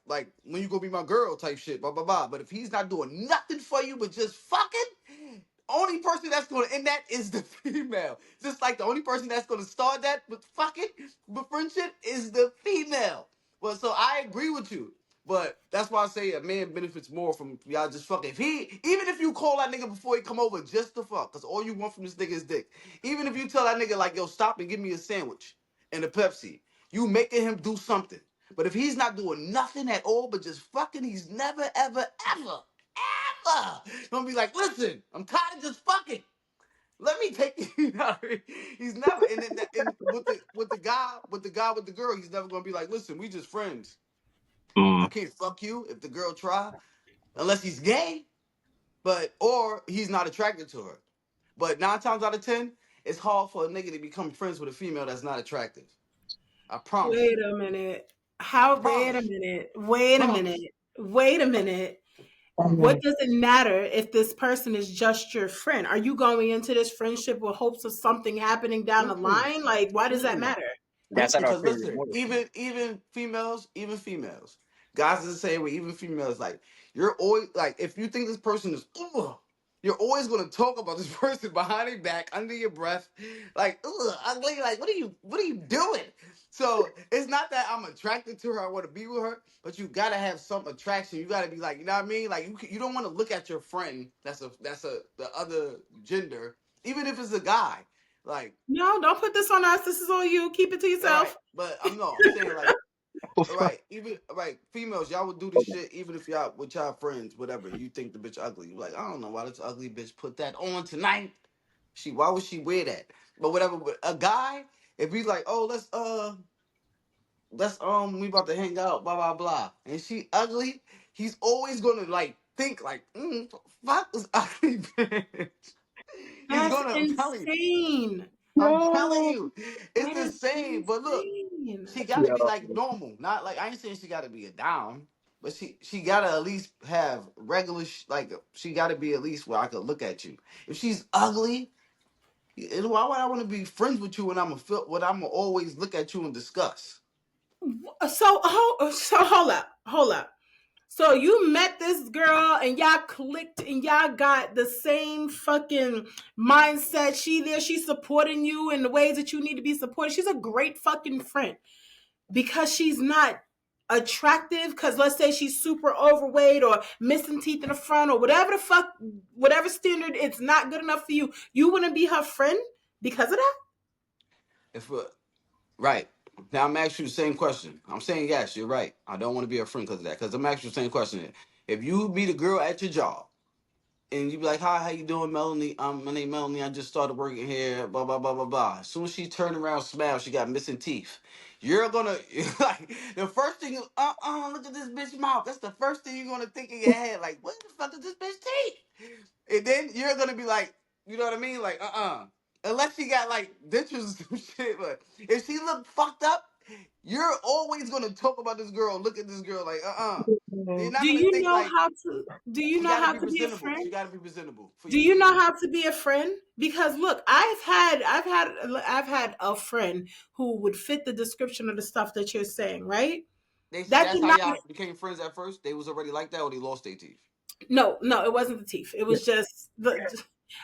when you gonna be my girl type shit, blah blah blah. But if he's not doing nothing for you but just fucking, only person that's gonna end that is the female. Just like the only person that's gonna start that with fucking with friendship is the female. Well, so I agree with you. But that's why I say a man benefits more from y'all just fucking. If he, even if you call that nigga before he come over just to fuck, because all you want from this nigga is dick. Even if you tell that nigga like, yo, stop and give me a sandwich and a Pepsi, you making him do something. But if he's not doing nothing at all but just fucking, he's never, ever, ever, ever gonna be like, listen, I'm tired of just fucking. Let me take you. You know what I mean? He's never and with the guy with the girl, he's never gonna be like, listen, we just friends. I Mm. can't fuck you if the girl try, unless he's gay, but or he's not attracted to her. But 9 times out of 10, it's hard for a nigga to become friends with a female that's not attractive. I promise Wait you. a minute. How? Wait a Promise you. minute. Wait a minute. Promise. Wait a minute. What does it matter if this person is just your friend? Are you going into this friendship with hopes of something happening down the Mm-mm. line? Like, why does that Mm-mm. matter? That's an Because ulterior listen, motive. even females, guys is the same way. Even females, like you're always like if you think this person is, you're always gonna talk about this person behind their back, under your breath, like ugly. Like what are you doing? So it's not that I'm attracted to her. I want to be with her, but you gotta have some attraction. You gotta be like, you know what I mean? Like you don't want to look at your friend that's the other gender, even if it's a guy. Like No, don't put this on us. This is all you. Keep it to all right, yourself. but I'm saying like, all right, even all right, females, y'all would do this shit even if y'all with y'all friends, whatever. You think the bitch ugly, you like, I don't know why this ugly bitch put that on tonight. Why would she wear that? But whatever. But a guy, if he's like, oh, let's we about to hang out, blah blah blah, and she ugly, he's always gonna like think like, fuck this ugly bitch. He's That's gonna, insane. I'm telling No. you, it's That the is same. But look. insane. She got to be Yo. like normal, not like I ain't saying she got to be a dom, but she got to at least have regular like she got to be at least where I could look at you. If she's ugly, Why would I want to be friends with you when I'm always look at you and discuss? So hold up. So you met this girl and y'all clicked and y'all got the same fucking mindset. She's supporting you in the ways that you need to be supported. She's a great fucking friend. Because she's not attractive, because let's say she's super overweight or missing teeth in the front or whatever the fuck, whatever standard, it's not good enough for you. You wouldn't be her friend because of that? If Right. Now I'm asking you the same question. I'm saying yes, you're right. I don't want to be a friend because of that. Because I'm asking you the same question. If you meet a girl at your job and you be like, "Hi, how you doing, Melanie? My name Melanie. I just started working here. Blah blah blah blah blah." As soon as she turned around, smiled, she got missing teeth. You're gonna like the first thing you look at this bitch mouth. That's the first thing you're gonna think in your head. Like, what the fuck is this bitch teeth? And then you're gonna be like, you know what I mean? Like, unless she got like dentures or some shit. But if she look fucked up, you're always gonna talk about this girl. Look at this girl like, You're not Do gonna you think know like how to do you she know got to how be to be a presentable. friend? She got to be presentable for Do you to you be know friends. how to be a friend? Because look, I've had a friend who would fit the description of the stuff that you're saying, right? That That's did how not y'all became friends at first. They was already like that, or they lost their teeth. No, it wasn't the teeth. It was just the.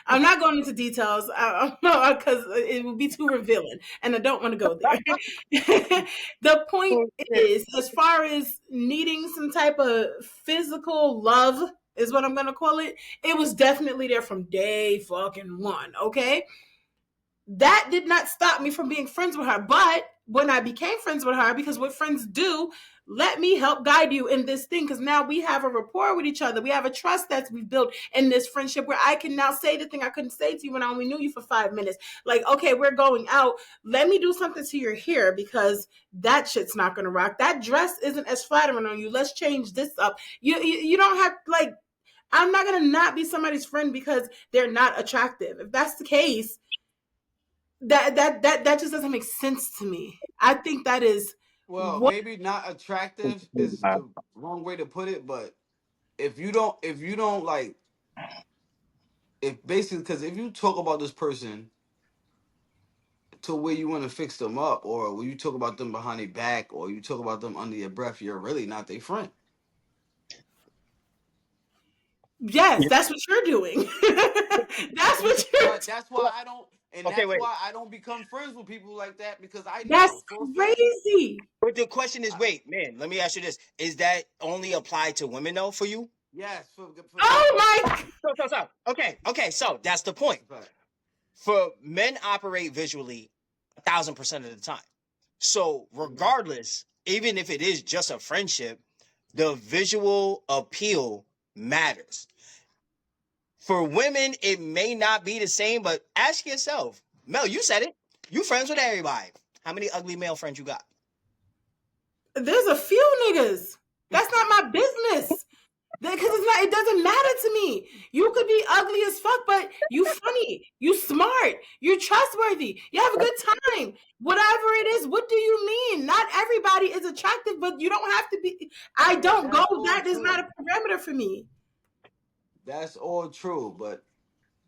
I'm not going into details because it would be too revealing, and I don't want to go there. The point Oh, shit. is, as far as needing some type of physical love, is what I'm going to call it. It was definitely there from day fucking one. Okay, that did not stop me from being friends with her. But when I became friends with her, because what friends do, let me help guide you in this thing. Because now we have a rapport with each other. We have a trust that we've built in this friendship where I can now say the thing I couldn't say to you when I only knew you for 5 minutes. Like, okay, we're going out. Let me do something to your hair because that shit's not going to rock. That dress isn't as flattering on you. Let's change this up. You don't have, like, I'm not going to not be somebody's friend because they're not attractive. If that's the case, that just doesn't make sense to me. I think that is Well, what maybe not attractive is the wrong way to put it, but if you don't like, if basically, because if you talk about this person to where you want to fix them up, or when you talk about them behind their back, or you talk about them under your breath, you're really not their friend. yes, that's what you're doing. That's what you're But that's why I don't, and Okay, that's wait. why I don't become friends with people like that because I that's know for a fact. crazy. But the question is, I, wait, man, let me ask you this. Is that only applied to women though for you? yes, Oh my So. Okay. So that's the point. that's a fact. For men operate visually 1,000% of the time. So Mhm. regardless, even if it is just a friendship, the visual appeal matters. For women, it may not be the same, but ask yourself, Mel, you said it. You friends with everybody. How many ugly male friends you got? There's a few niggas. That's not my business. Because it doesn't matter to me. You could be ugly as fuck, but you funny, you smart, you're trustworthy, you have a good time. Whatever it is, what do you mean? Not everybody is attractive, but you don't have to be. I don't go. That's all That is not true. a parameter for me. That's all true. But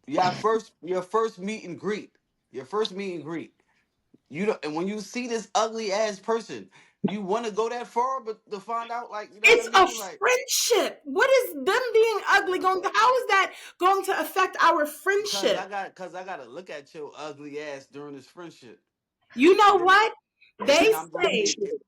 your first meet and greet, your first meet and greet. You don't, and when you see this ugly ass person, you want to go that far, but to find out, like, you know what I It's a mean? Like, friendship. What is them being ugly going to? How is that going to affect our cause friendship? I gotta look at your ugly ass during this friendship, You know and then what and they then I'm You gonna ain't say? be shit.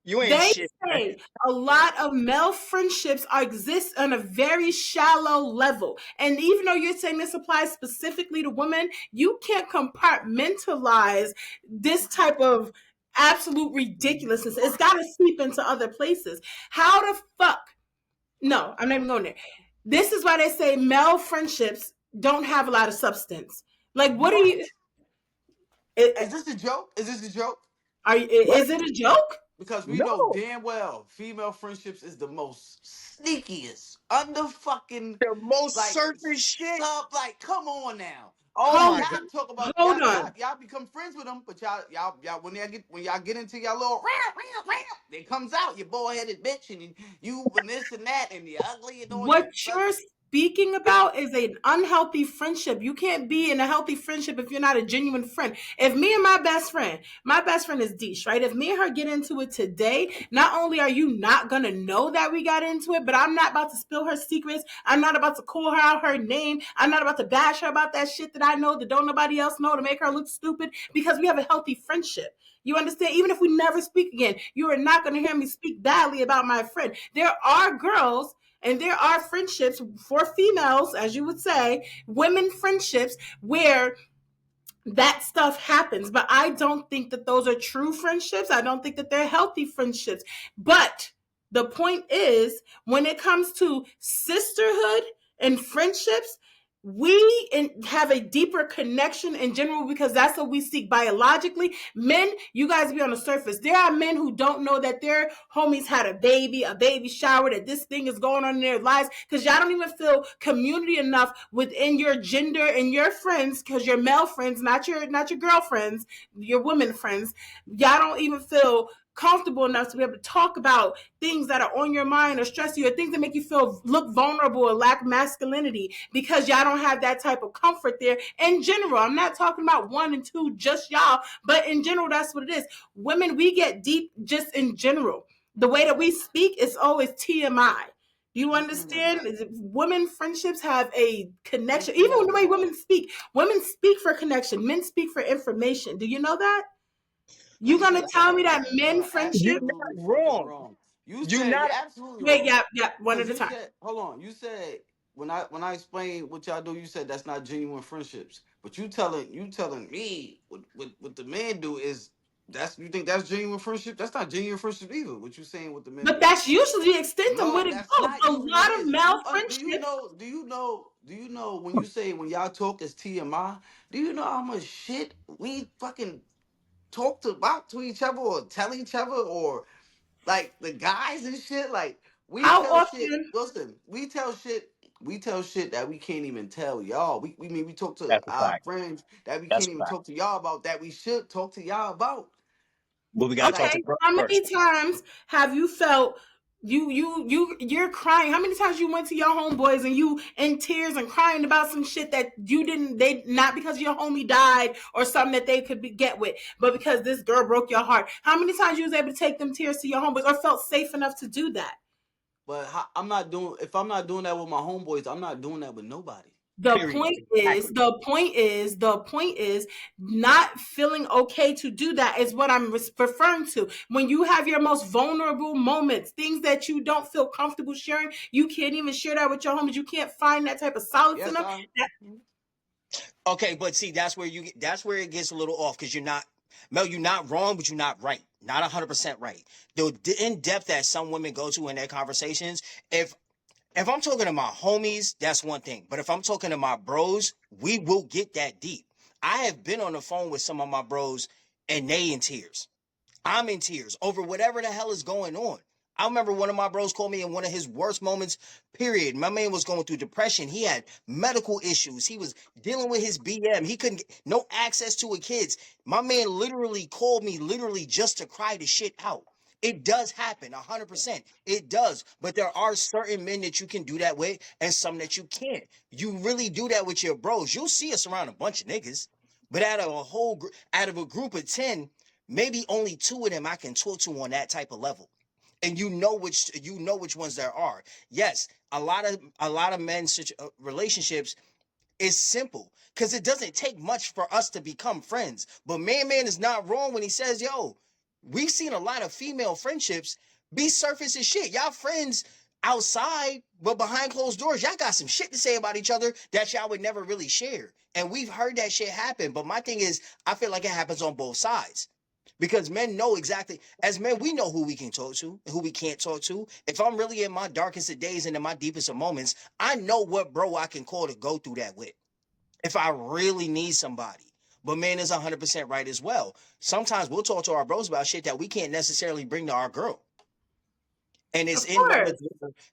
You ain't They shit. say a lot of male friendships exist on a very shallow level. And even though you're saying this applies specifically to women, you can't compartmentalize this type of absolute ridiculousness. It's got to seep into other places. How the fuck? No, I'm not even going there. This is why they say male friendships don't have a lot of substance. Like, what are what? you? Is this a joke? Is this a joke? What? Is it a joke? Because we know No. damn well female friendships is the most sneakiest, under fucking, The most like, surface shit. like, come on now. Oh Hold, my Y'all god. talk about hold on. y'all become friends with them, but y'all when y'all get into y'all little it comes out, you boy headed bitch, and you and this and that, and you ugly and all What this you're stuff. speaking about is an unhealthy friendship. You can't be in a healthy friendship if you're not a genuine friend. If me and my best friend is Deesh, right? If me and her get into it today, not only are you not gonna know that we got into it, but I'm not about to spill her secrets. I'm not about to call her out her name. I'm not about to bash her about that shit that I know that don't nobody else know to make her look stupid because we have a healthy friendship. You understand? Even if we never speak again, you are not going to hear me speak badly about my friend. There are girls and there are friendships for females, as you would say, women friendships where that stuff happens. But I don't think that those are true friendships. I don't think that they're healthy friendships. But the point is, when it comes to sisterhood and friendships, we have a deeper connection in general because that's what we seek biologically. Men, you guys be on the surface. There are men who don't know that their homies had a baby shower, that this thing is going on in their lives because y'all don't even feel community enough within your gender and your friends, because your male friends, not your girlfriends, your women friends, y'all don't even feel comfortable enough to be able to talk about things that are on your mind or stress you or things that make you feel look vulnerable or lack masculinity because y'all don't have that type of comfort there in general. I'm not talking about one and two, just y'all, but in general, that's what it is. Women, we get deep just in general. The way that we speak is always TMI. Do you understand? Women friendships have a connection. Even the way women speak for connection, men speak for information. Do you know that? You gonna tell me that men You're You're friendship? not absolutely fucking wrong. wrong. You You're said not. you're absolutely Wait, wrong. yeah, one Cause at a you time. said, hold on. You said when I explained what y'all do, you said that's not genuine friendships. But you telling me what the men do is that's you think that's genuine friendship? That's not genuine friendship either. What you saying what the men But do? that's usually the extent of No, what it that's goes. not A usually what it lot of is. male Do you friendships. know? Do you know when you say when y'all talk as TMI? Do you know how much shit we fucking talk to each other or tell each other or like the guys and shit? Like we How tell shit. often? Listen, we tell shit. We tell shit that we can't even tell y'all. We talk to That's a our fact. friends that we That's can't a even fact. talk to y'all about that we should talk to y'all about. But we gotta talk Like to Okay. girls How many first. times have you felt you're crying? How many times you went to your homeboys and you in tears and crying about some shit that you didn't they not because your homie died or something that they could get with, but because this girl broke your heart? How many times you was able to take them tears to your homeboys or felt safe enough to do that? but I'm not doing. If I'm not doing that with my homeboys, I'm not doing that with nobody. The Period. point is, Exactly. not feeling okay to do that is what I'm referring to. When you have your most vulnerable moments, things that you don't feel comfortable sharing, you can't even share that with your homies. You can't find that type of solace in Yes, them. I. That, Okay, but see, that's where it gets a little off because you're not Mel, you're not wrong, but you're not right. Not 100% right. The in depth that some women go to in their conversations, if if I'm talking to my homies, that's one thing. But if I'm talking to my bros, we will get that deep. I have been on the phone with some of my bros and they in tears. I'm in tears over whatever the hell is going on. I remember one of my bros called me in one of his worst moments, period. My man was going through depression. He had medical issues. He was dealing with his BM. He couldn't get no access to a kids. My man literally called me literally just to cry the shit out. It does happen 100%. It does. But there are certain men that you can do that with and some that you can't. You really do that with your bros. You'll see us around a bunch of niggas. But out of a group of 10, maybe only two of them I can talk to on that type of level. And you know which ones there are. Yes, a lot of men's relationships is simple because it doesn't take much for us to become friends. But man is not wrong when he says, "Yo, we've seen a lot of female friendships be surface as shit. Y'all friends outside, but behind closed doors, y'all got some shit to say about each other that y'all would never really share." And we've heard that shit happen. But my thing is, I feel like it happens on both sides. Because men know exactly, as men, we know who we can talk to, who we can't talk to. If I'm really in my darkest of days and in my deepest of moments, I know what bro I can call to go through that with if I really need somebody. But man is 100% right as well. Sometimes we'll talk to our bros about shit that we can't necessarily bring to our girl. And it's Of in course.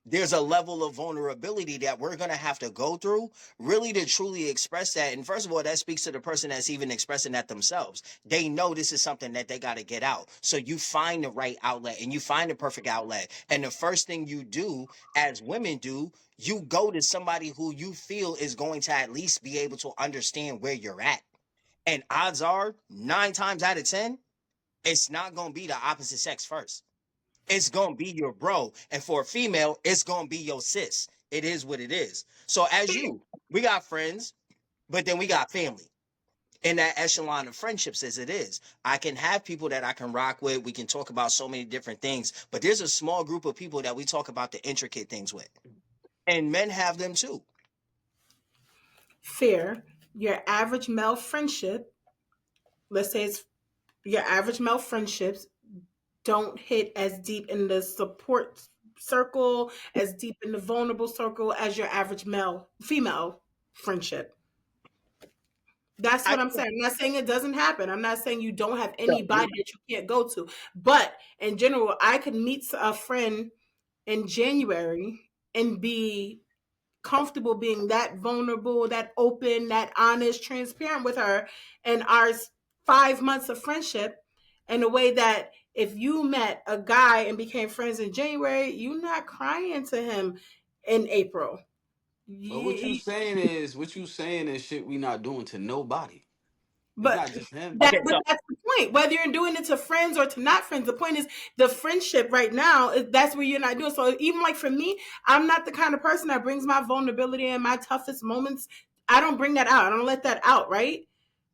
there's a level of vulnerability that we're going to have to go through really to truly express that. And first of all, that speaks to the person that's even expressing that themselves. They know this is something that they got to get out. So you find the right outlet and you find the perfect outlet. And the first thing you do, as women do, you go to somebody who you feel is going to at least be able to understand where you're at. And odds are 9 times out of 10, it's not going to be the opposite sex first. It's gonna be your bro. And for a female, it's gonna be your sis. It is what it is. So as we got friends, but then we got family. In that echelon of friendships as it is. I can have people that I can rock with. We can talk about so many different things, but there's a small group of people that we talk about the intricate things with. And men have them too. Fair. Your average male friendship, let's say it's your average male friendships, don't hit as deep in the support circle, as deep in the vulnerable circle as your average male female friendship. That's I what I'm saying. I'm not saying it doesn't happen. I'm not saying you don't have anybody that you can't go to. But in general, I could meet a friend in January and be comfortable being that vulnerable, that open, that honest, transparent with her in our 5 months of friendship, in a way that if you met a guy and became friends in January, you're not crying to him in April. But what you saying is shit we not doing to nobody. It's But not just him. okay, but so that's the point. Whether you're doing it to friends or to not friends, the point is the friendship right now. That's where you're not doing. So even like for me, I'm not the kind of person that brings my vulnerability and my toughest moments. I don't bring that out. I don't let that out. Right.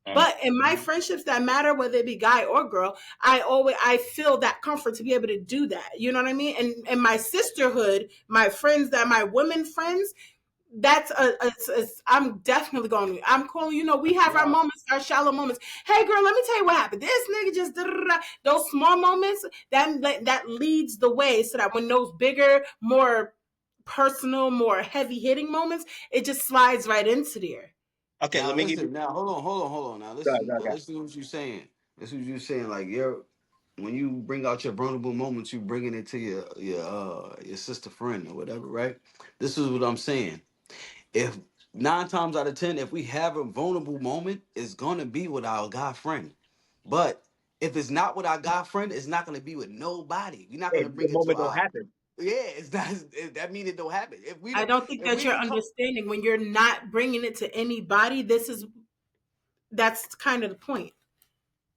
But in my friendships that matter, whether it be guy or girl, I feel that comfort to be able to do that. You know what I mean? And my sisterhood, my friends, that my women friends, that's I'm definitely going. I'm cool. You know, we have our Nah, moments, our shallow moments. Hey, girl, let me tell you what happened. This nigga just those small moments that leads the way, so that when those bigger, more personal, more heavy hitting moments, it just slides right into there. okay, now let me give you listen. Now hold on. Now listen. Now listen to what you're saying. This is what you're saying. Like when you bring out your vulnerable moments, you bringing it to your sister friend or whatever, right? This is what I'm saying. If 9 times out of 10, if we have a vulnerable moment, it's gonna be with our guy friend. But if it's not with our guy friend, it's not gonna be with nobody. We're not gonna the bring it to moment don't our happen. yeah. It's not that mean it don't happen. I don't think If that we you're ain't talk, understanding when you're not bringing it to anybody. That's kind of the point.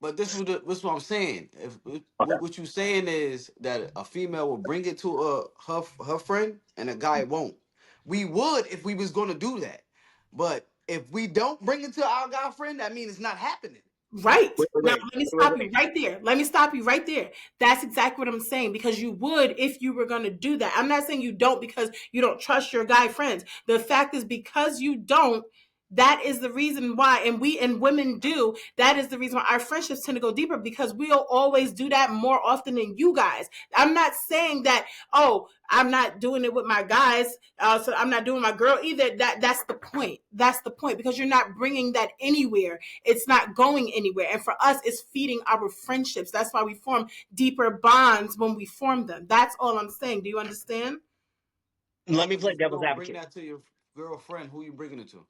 but this is what I'm saying. If Okay. what you saying is that a female will bring it to her friend and a guy won't. We would if we was gonna do that, but if we don't bring it to our guy friend, that means it's not happening. Right. Wait, wait, Now, wait, let me wait, stop you wait. right there. Let me stop you right there. That's exactly what I'm saying, because you would if you were going to do that. I'm not saying you don't because you don't trust your guy friends. The fact is, because you don't, that is the reason why, and we and women do, that is the reason why our friendships tend to go deeper, because we'll always do that more often than you guys. I'm not saying that, oh, I'm not doing it with my guys, so I'm not doing my girl either. That's the point. That's the point, because you're not bringing that anywhere. It's not going anywhere. And for us, it's feeding our friendships. That's why we form deeper bonds when we form them. That's all I'm saying. Do you understand? Let me But play if you devil's don't bring advocate. that to your girlfriend, who you bringing it to?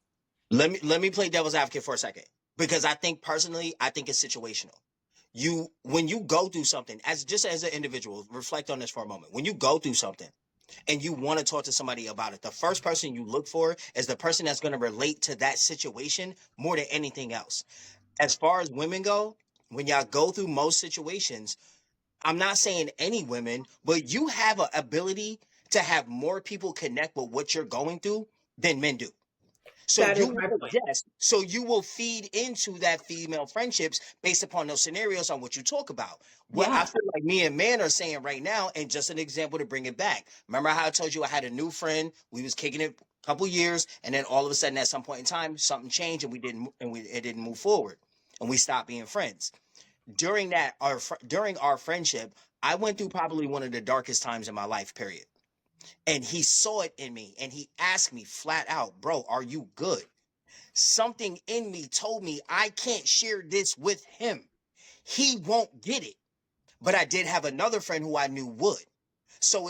Let me play devil's advocate for a second. Because I think personally, I think it's situational. When you go through something, as an individual, reflect on this for a moment. When you go through something and you want to talk to somebody about it, the first person you look for is the person that's going to relate to that situation more than anything else. As far as women go, when y'all go through most situations, I'm not saying any women, but you have an ability to have more people connect with what you're going through than men do. So That you is will my point. adjust. So you will feed into that female friendships based upon those scenarios on what you talk about. What I Yeah. feel like me and man are saying right now, and just an example to bring it back. Remember how I told you I had a new friend? We was kicking it a couple years, and then all of a sudden, at some point in time, something changed, and it didn't move forward, and we stopped being friends. During our friendship, I went through probably one of the darkest times in my life. Period. And he saw it in me, and he asked me flat out, "Bro, are you good?" Something in me told me I can't share this with him. He won't get it. But I did have another friend who I knew would. So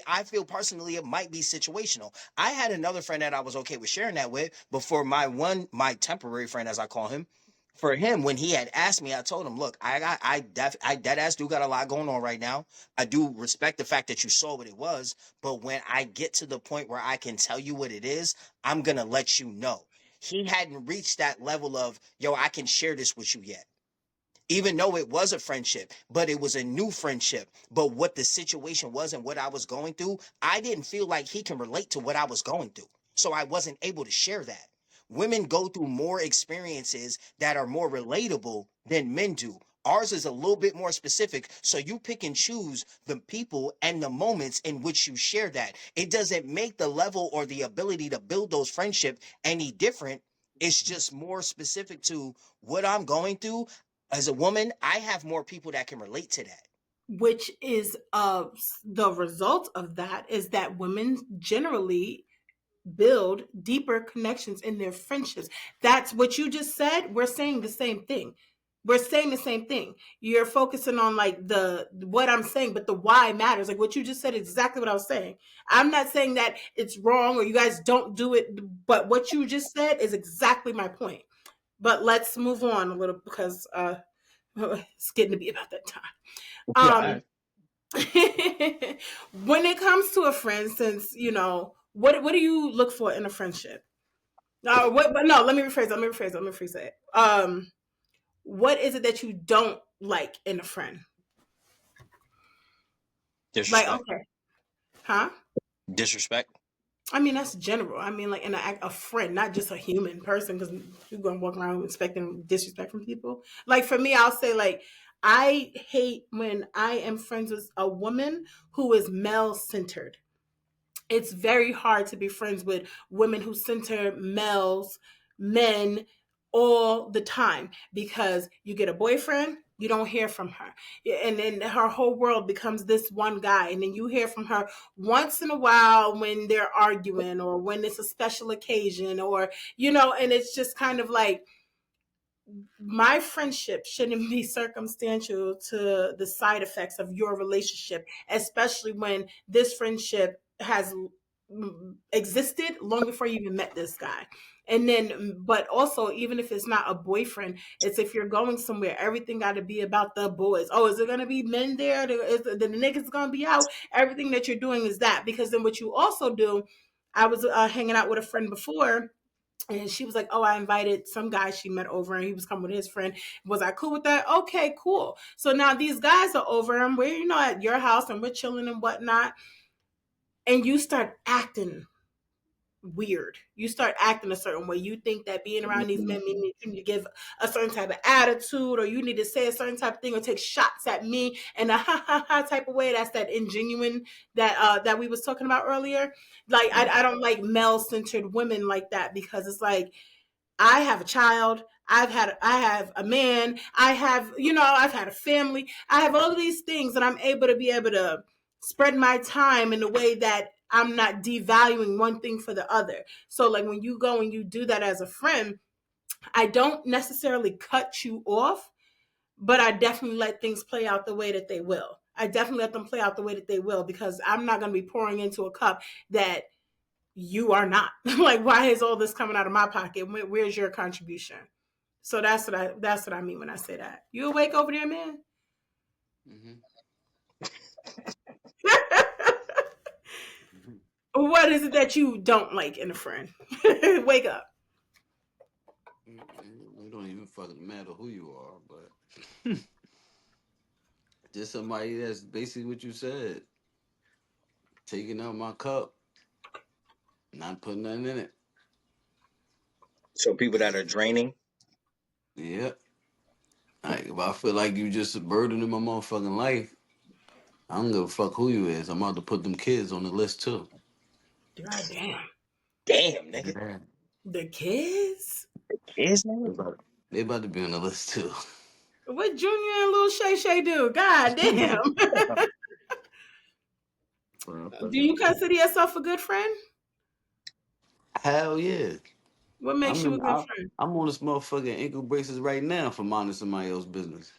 I feel personally it might be situational. I had another friend that I was okay with sharing that with, but for my temporary friend, as I call him, for him, when he had asked me, I told him, look, I dead ass do got a lot going on right now. I do respect the fact that you saw what it was, but when I get to the point where I can tell you what it is, I'm gonna let you know. He hadn't reached that level of, yo, I can share this with you yet, even though it was a friendship, but it was a new friendship. But what the situation was and what I was going through, I didn't feel like he can relate to what I was going through. So I wasn't able to share that. Women go through more experiences that are more relatable than men do. Ours is a little bit more specific. So you pick and choose the people and the moments in which you share that. It doesn't make the level or the ability to build those friendships any different. It's just more specific to what I'm going through. As a woman, I have more people that can relate to that. Which is the result of that is that women generally build deeper connections in their friendships. That's what you just said. We're saying the same thing. We're saying the same thing. You're focusing on like the what I'm saying, but the why matters. Like what you just said, exactly what I was saying. I'm not saying that it's wrong or you guys don't do it, but what you just said is exactly my point. But let's move on a little because it's getting to be about that time. Yeah. Um, when it comes to a friend, since what do you look for in a friendship? What? But no, let me rephrase. Let me rephrase it. What is it that you don't like in a friend? Like, Disrespect. okay, huh? Disrespect. I mean, that's general. I mean, like in a friend, not just a human person, because you're gonna walk around expecting disrespect from people. Like for me, I'll say like I hate when I am friends with a woman who is male centered. It's very hard to be friends with women who center men all the time because you get a boyfriend, you don't hear from her. And then her whole world becomes this one guy. And then you hear from her once in a while when they're arguing or when it's a special occasion and it's just kind of like my friendship shouldn't be circumstantial to the side effects of your relationship, especially when this friendship has existed long before you even met this guy. And then, but also, even if it's not a boyfriend, it's if you're going somewhere, everything got to be about the boys. Oh, is there going to be men there? Is the niggas going to be out? Everything that you're doing is that. Because then what you also do, I was hanging out with a friend before and she was like, "Oh, I invited some guy she met over, and he was coming with his friend. Was I cool with that? Okay, cool. So now these guys are over, and we're at your house, and we're chilling and whatnot. And you start acting weird. You start acting a certain way. You think that being around these men means you need to give a certain type of attitude, or you need to say a certain type of thing, or take shots at me in a ha ha ha type of way. That's that ingenuine that we was talking about earlier. Like I don't like male centered women like that because it's like I have a child. I have a man. I've had a family. I have all of these things and I'm able to spread my time in a way that I'm not devaluing one thing for the other. So like when you go and you do that as a friend, I don't necessarily cut you off, but I definitely let things play out the way that they will. I definitely let them play out the way that they will because I'm not going to be pouring into a cup that you are not. Like, why is all this coming out of my pocket? Where's your contribution? So that's what I mean when I say that. You awake over there, man? Mm-hmm. What is it that you don't like in a friend? Wake up. It don't even fucking matter who you are, but just somebody that's basically what you said, taking out my cup, not putting nothing in it. So people that are draining. Yep. Like if I feel like you just a burden in my motherfucking life, I don't give a fuck who you is. I'm about to put them kids on the list too. God damn. Damn, nigga. Yeah. The kids? Is They nigga. about, they about to be on the list too. What Junior and little Shay Shay do? God damn. Do you consider yourself a good friend? Hell yeah. What makes you a good friend? I'm on this motherfucking ankle braces right now for minding somebody else's business.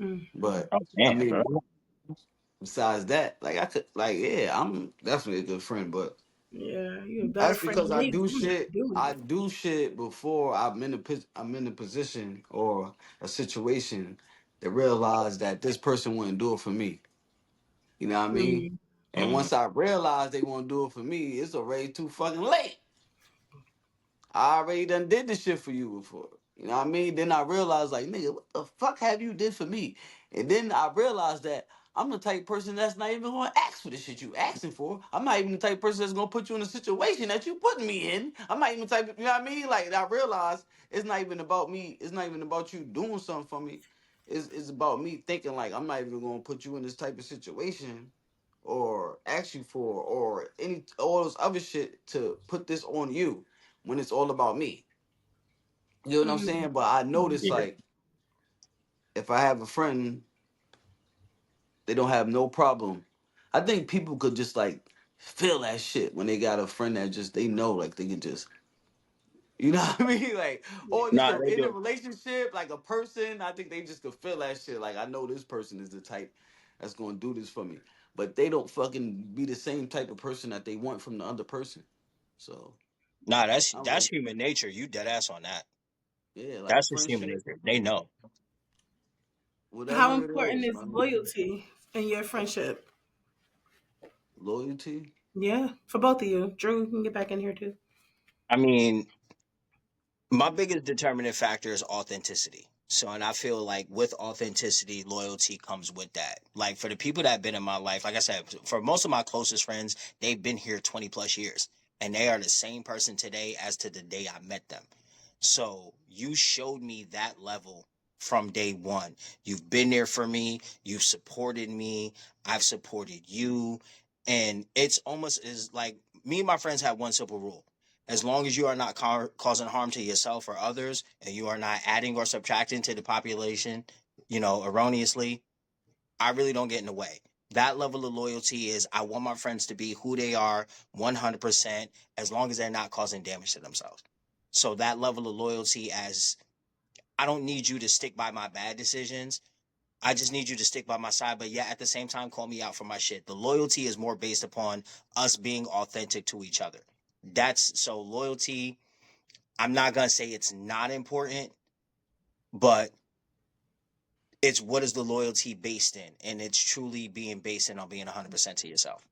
Mm. But Oh I damn, bro. mean, besides that, like I could, like yeah, I'm definitely a good friend, but Yeah, you're a better that's friend because than I me. 'Cause do I'm not shit. doing I it. do shit before I'm in a position or a situation to realize that this person wouldn't do it for me. You know what I mean? Mm. And once I realize they won't do it for me, it's already too fucking late. I already done did this shit for you before. You know what I mean? Then I realized, like, nigga, what the fuck have you did for me? And then I realized that I'm the type of person that's not even gonna ask for the shit you asking for. I'm not even the type of person that's gonna put you in a situation that you putting me in. I'm not even the type of, you know what I mean? Like, I realized it's not even about me. It's not even about you doing something for me. It's about me thinking like I'm not even gonna put you in this type of situation or ask you for or any all those other shit to put this on you when it's all about me. You know what I'm Mm. saying? But I notice Yeah. like if I have a friend, they don't have no problem. I think people could just like feel that shit when they got a friend that just they know like they can just you know what I mean? Like or just Nah, they in a do. relationship, like a person, I think they just could feel that shit. Like I know this person is the type that's gonna do this for me. But they don't fucking be the same type of person that they want from the other person. So Nah, I don't that's know. human nature. You dead ass on that. Yeah, like That's just human friendship, nature. They know. How whatever it important is, is man. loyalty in your friendship? Loyalty. Yeah, for both of you. Drew, you can get back in here too. I mean, my biggest determining factor is authenticity. So, and I feel like with authenticity, loyalty comes with that. Like for the people that have been in my life, like I said, for most of my closest friends, they've been here 20 plus years and they are the same person today as to the day I met them. So you showed me that level from day one. You've been there for me. You've supported me. I've supported you. And it's almost as like me and my friends have one simple rule: as long as you are not causing harm to yourself or others, and you are not adding or subtracting to the population, erroneously, I really don't get in the way. That level of loyalty is I want my friends to be who they are 100%, as long as they're not causing damage to themselves. So that level of loyalty, as I don't need you to stick by my bad decisions. I just need you to stick by my side, but yet at the same time, call me out for my shit. The loyalty is more based upon us being authentic to each other. That's so loyalty. I'm not going to say it's not important, but it's what is the loyalty based in? And it's truly being based in on being 100% to yourself.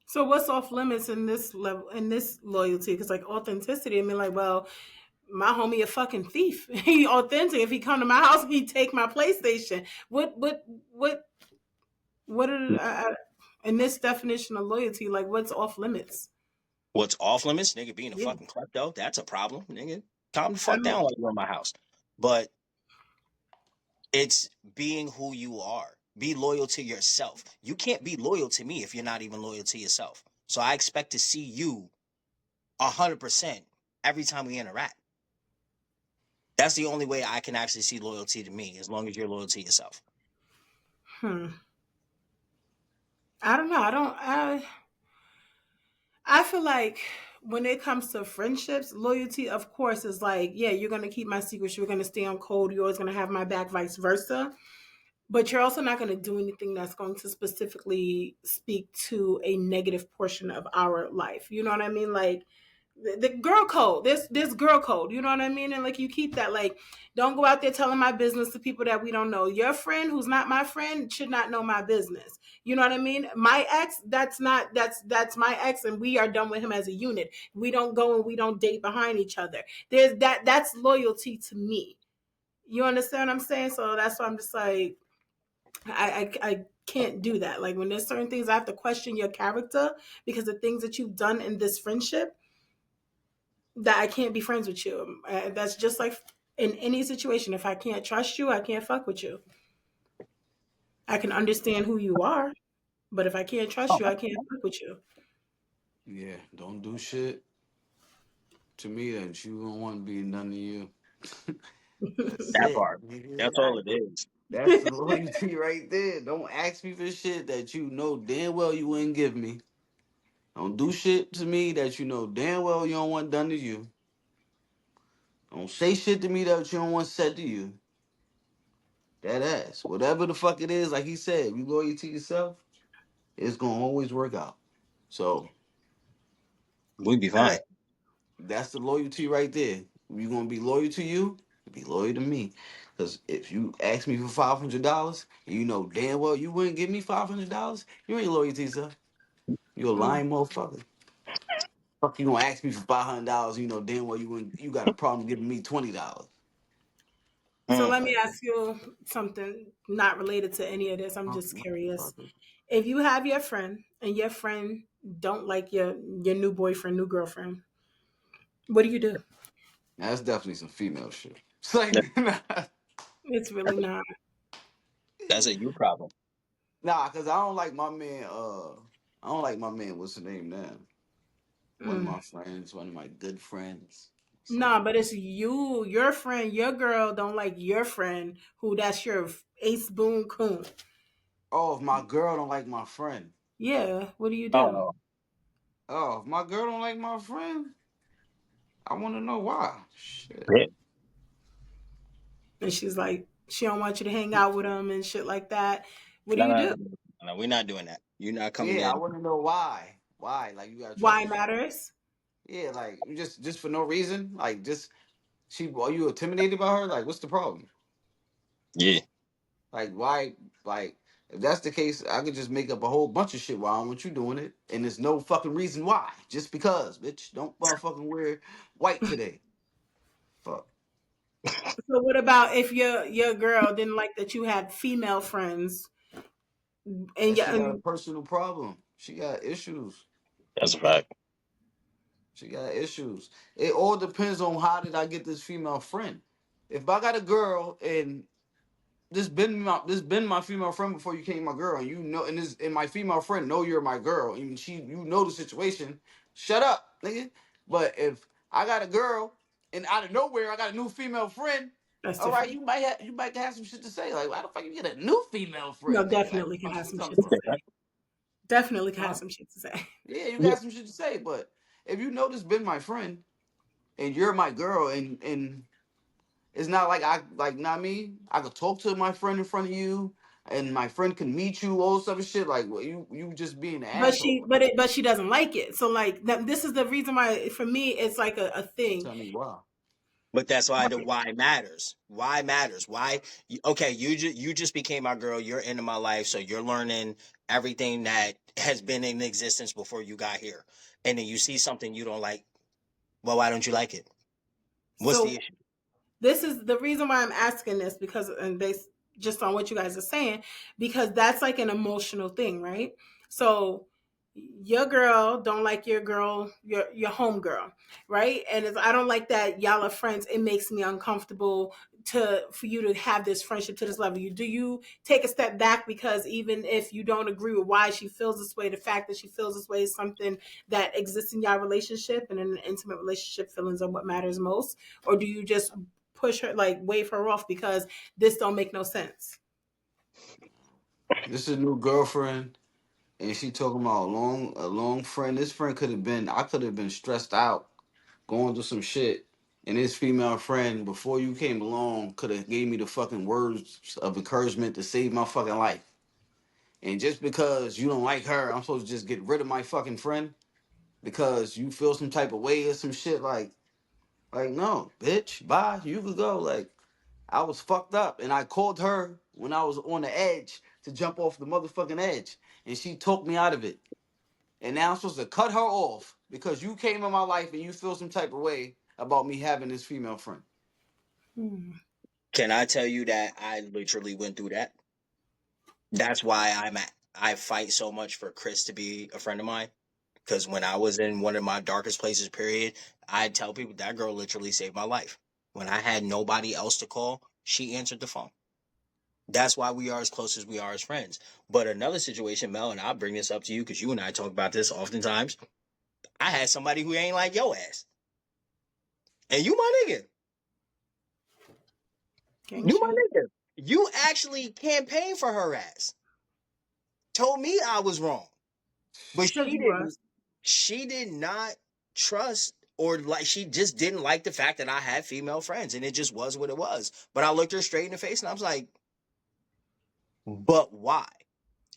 So what's off limits in this level in this loyalty? Because like authenticity, I mean, like, well, my homie a fucking thief. He authentic. If he come to my house, he take my PlayStation. What what are in this definition of loyalty? Like, what's off limits? What's off limits? Nigga being a Yeah, fucking klepto, that's a problem. Nigga, calm the I fuck don't. down while you're in my house. But it's being who you are. Be loyal to yourself. You can't be loyal to me if you're not even loyal to yourself. So I expect to see you 100% every time we interact. That's the only way I can actually see loyalty to me, as long as you're loyal to yourself. Hmm. I don't know. I don't. I feel like when it comes to friendships, loyalty, of course, is like, yeah, you're gonna keep my secrets. You're gonna stay on code. You're always gonna have my back, vice versa. But you're also not going to do anything that's going to specifically speak to a negative portion of our life. You know what I mean? Like the girl code. This girl code. You know what I mean? And like you keep that. Like don't go out there telling my business to people that we don't know. Your friend who's not my friend should not know my business. You know what I mean? My ex, that's my ex, and we are done with him as a unit. We don't go and we don't date behind each other. There's that's loyalty to me. You understand what I'm saying? So that's why I'm just like I can't do that. Like when there's certain things I have to question your character because the things that you've done in this friendship that I can't be friends with you. That's just like in any situation. If I can't trust you, I can't fuck with you. I can understand who you are, but if I can't trust you, I can't fuck with you. Yeah, don't do shit to me that you don't want to be none of you. That's That it, part. nigga. That's all it is. That's the loyalty right there. Don't ask me for shit that you know damn well you wouldn't give me. Don't do shit to me that you know damn well you don't want done to you. Don't say shit to me that you don't want said to you. That ass. Whatever the fuck it is, like he said, you loyal to yourself, it's gonna always work out. So We'd be fine. that that's the loyalty right there. You gonna be loyal to you, be loyal to me. Cause if you ask me for $500 and you know damn well you wouldn't give me $500, you ain't loyal to yourself. You a Hmm. lying motherfucker. Fuck you gonna ask me for $500, you know damn well you got a problem giving me $20. So Mm. let me Like ask you something not related to any of this. I'm oh, just curious. motherfucker. If you have your friend and your friend don't like your new boyfriend, new girlfriend, what do you do? That's definitely some female shit. It's like It's really not. That's a you problem. nah, cause I don't like my man. I don't like my man. What's his name now? One of Mm. my friends, one of my good friends. Nah, So, but it's you, your friend, your girl don't like your friend who that's your ace boon coon. oh, if my girl don't like my friend. Yeah, what do you do? Oh, Oh, if my girl don't like my friend, I want to know why. Shit. yeah. And she's like, she don't want you to hang out with him and shit like that. What do No, you no, do? no, no, we're not doing that. You're not coming Yeah, I in. want to know why. Why? Like you got a trust Why issue? matters? Yeah, like you just for no reason. Like just she. Are you intimidated by her? Like what's the problem? Yeah, Like why? Like if that's the case, I could just make up a whole bunch of shit why I don't want you doing it, and there's no fucking reason why. Just because, bitch. Don't motherfucking wear white today. Fuck. So what about if your girl didn't like that you had female friends and And yeah, she got a and personal problem. She got issues. that's a fact. She got issues. It all depends on how did I get this female friend. If I got a girl and this been my female friend before you came my girl, and you know, and my female friend know you're my girl, and you know the situation. Shut up, nigga. But if I got a girl and out of nowhere I got a new female friend, that's all right, different. you might have some shit to say. Like, why the fuck you get a new female No, friend, nigga? Like, definitely can where have she some come shit to from? say. Definitely can have Huh? some shit to say. Yeah, you Yeah, got some shit to say. But if you know this been my friend and you're my girl, and it's not like not me. I could talk to my friend in front of you, and my friend can meet you, all this other shit. Like, well, you just being an asshole. But she doesn't like it. So like this is the reason why for me it's like a thing. Tell me why. but that's why the Right. why matters. Why matters. Why? Okay, you just became my girl. You're into my life, so you're learning everything that has been in existence before you got here. And then you see something you don't like. Well, why don't you like it? What's the So issue? this is the reason why I'm asking this because and based just on what you guys are saying because that's like an emotional thing, right? So your girl don't like your girl, your home girl, right? And if I don't like that y'all are friends, it makes me uncomfortable to for you to have this friendship to this level. You take a step back because even if you don't agree with why she feels this way, the fact that she feels this way is something that exists in y'all relationship and in an intimate relationship, feelings are what matters most, or do you just push her like wave her off because this don't make no sense? This is a new girlfriend, and she talking about a long friend. This friend could have been. I could have been stressed out, going through some shit. And this female friend, before you came along, could have gave me the fucking words of encouragement to save my fucking life. And just because you don't like her, I'm supposed to just get rid of my fucking friend because you feel some type of way or some shit. Like no, bitch, bye. You could go. Like I was fucked up, and I called her when I was on the edge to jump off the motherfucking edge, and she talked me out of it. And now I'm supposed to cut her off because you came in my life and you feel some type of way about me having this female friend. Hmm. Can I tell you that I literally went through that? That's why I fight so much for Chris to be a friend of mine. Because when I was in one of my darkest places, period, I tell people that girl literally saved my life. When I had nobody else to call, she answered the phone. That's why we are as close as we are as friends. But another situation, Mel, and I'll bring this up to you because you and I talk about this oftentimes. I had somebody who ain't like your ass, and you my nigga. Gang You my shit. nigga. You actually campaigned for her ass. Told me I was wrong. But Because you was. she did not trust or like she just didn't like the fact that I had female friends and it just was what it was. But I looked her straight in the face and I was like, but why?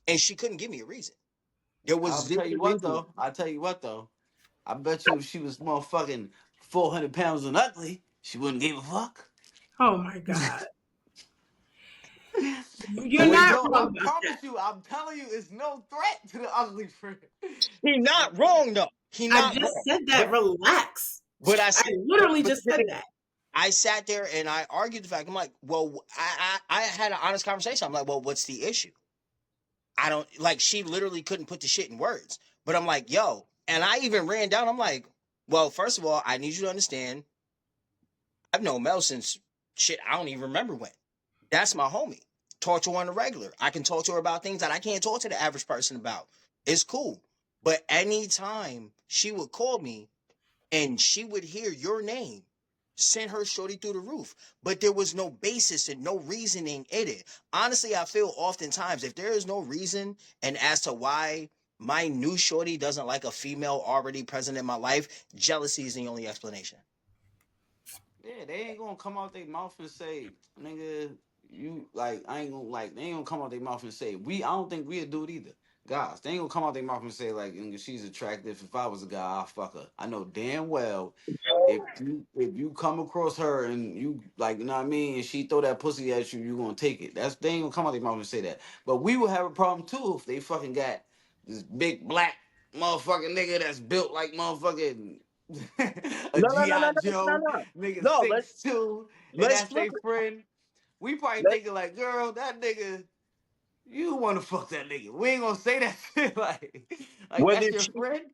And she couldn't give me a reason. There was I'll zero tell you what reason. though. I'll tell you what though. I bet you if she was motherfucking 400 pounds and ugly, she wouldn't give a fuck. Oh my God. You're When not Yo, wrong I about that. promise you, I'm telling you, it's no threat to the ugly friend. he I not promise. wrong though. He I not just wrong. said But that. Relax. but I I said, literally but just the said thing is, that. I sat there and I argued the fact. I'm like, well, I had an honest conversation. I'm like, well, what's the issue? I don't like. She literally couldn't put the shit in words. But I'm like, yo, and I even ran down. I'm like, well, first of all, I need you to understand. I've known Mel since shit. I don't even remember when. That's my homie. Talk to her on the regular. I can talk to her about things that I can't talk to the average person about. It's cool. But anytime she would call me and she would hear your name, send her shorty through the roof. But there was no basis and no reasoning in it. Honestly, I feel oftentimes if there is no reason and as to why my new shorty doesn't like a female already present in my life, jealousy is the only explanation. Yeah, they ain't gonna come out their mouth and say, nigga, you like I ain't gonna like they ain't gonna come out their mouth and say I don't think we'd do it either. Guys, they ain't gonna come out their mouth and say like nigga, she's attractive. If I was a guy, I'll fuck her. I know damn well if you come across her and you like you know what I mean and she throw that pussy at you, you gonna take it. That's they ain't gonna come out their mouth and say that. But we would have a problem too if they fucking got this big black motherfucking nigga that's built like motherfucking a No, no, no, no, GI no, no, Joe no. nigga No, 6'2", and let's that's flip their it. friend. We probably Let, thinking like, girl, that nigga, you want to fuck that nigga. We ain't gonna say that shit like whether that's your she, friend.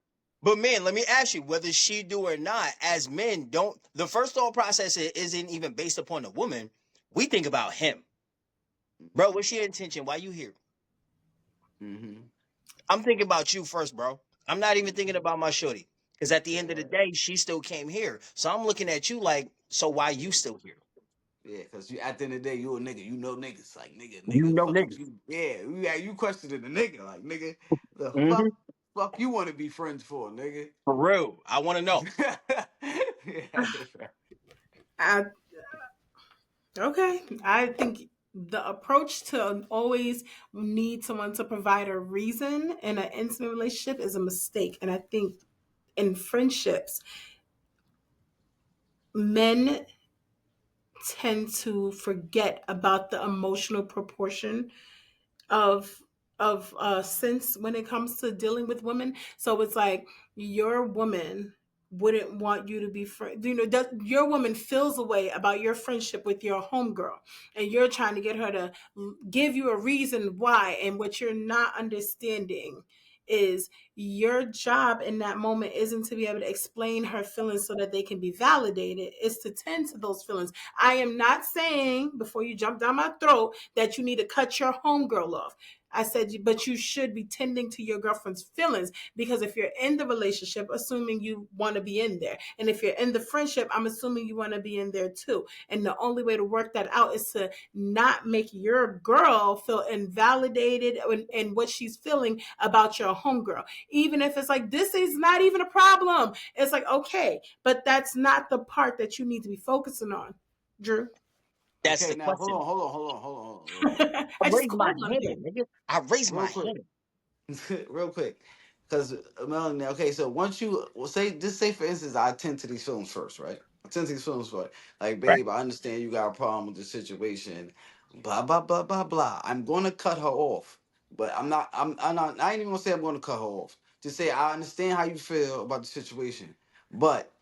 but man, let me ask you, whether she do or not, as men, don't the first thought process isn't even based upon the woman. We think about him, bro. What's your intention? Why you here? Mm-hmm. I'm thinking about you first, bro. I'm not even thinking about my shorty. Because at the end of the Yeah, day, she still came here. So I'm looking at you like, so why you yeah, still here? yeah. Cause you at the end of the day, you a nigga. You know niggas like nigga, You nigga. know Fuck is niggas. you? Yeah, you questioning the nigga like nigga. The Hmm. fuck you want to be friends for, nigga? For real. I want to know. Yeah, I, okay. I think the approach to always need someone to provide a reason in an intimate relationship is a mistake. And I think in friendships, men tend to forget about the emotional proportion of sense when it comes to dealing with women. So it's like your woman wouldn't want you to be friend. You know, your woman feels a way about your friendship with your homegirl, and you're trying to get her to give you a reason why. And what you're not understanding is your job in that moment isn't to be able to explain her feelings so that they can be validated. It's to tend to those feelings. I am not saying, before you jump down my throat, that you need to cut your homegirl off. I said, but you should be tending to your girlfriend's feelings, because if you're in the relationship, assuming you want to be in there, and if you're in the friendship, I'm assuming you want to be in there too. And the only way to work that out is to not make your girl feel invalidated in what she's feeling about your homegirl. Even if it's like, this is not even a problem. It's like, okay, but that's not the part that you need to be focusing on, Drew. That's okay, the now hold question. on, hold on, hold on, hold on, hold on, real quick, I I just raised my called on hand, him. nigga. I raised my real quick. hand. Real quick, because Melanie. Okay, so once you well, say for instance, I attend to these films first, right? I attend to these films first. Like, Right. babe, I understand you got a problem with the situation. Blah blah blah blah blah. I'm gonna cut her off, but I'm not. I'm not. I ain't even gonna say I'm gonna cut her off. Just say I understand how you feel about the situation, but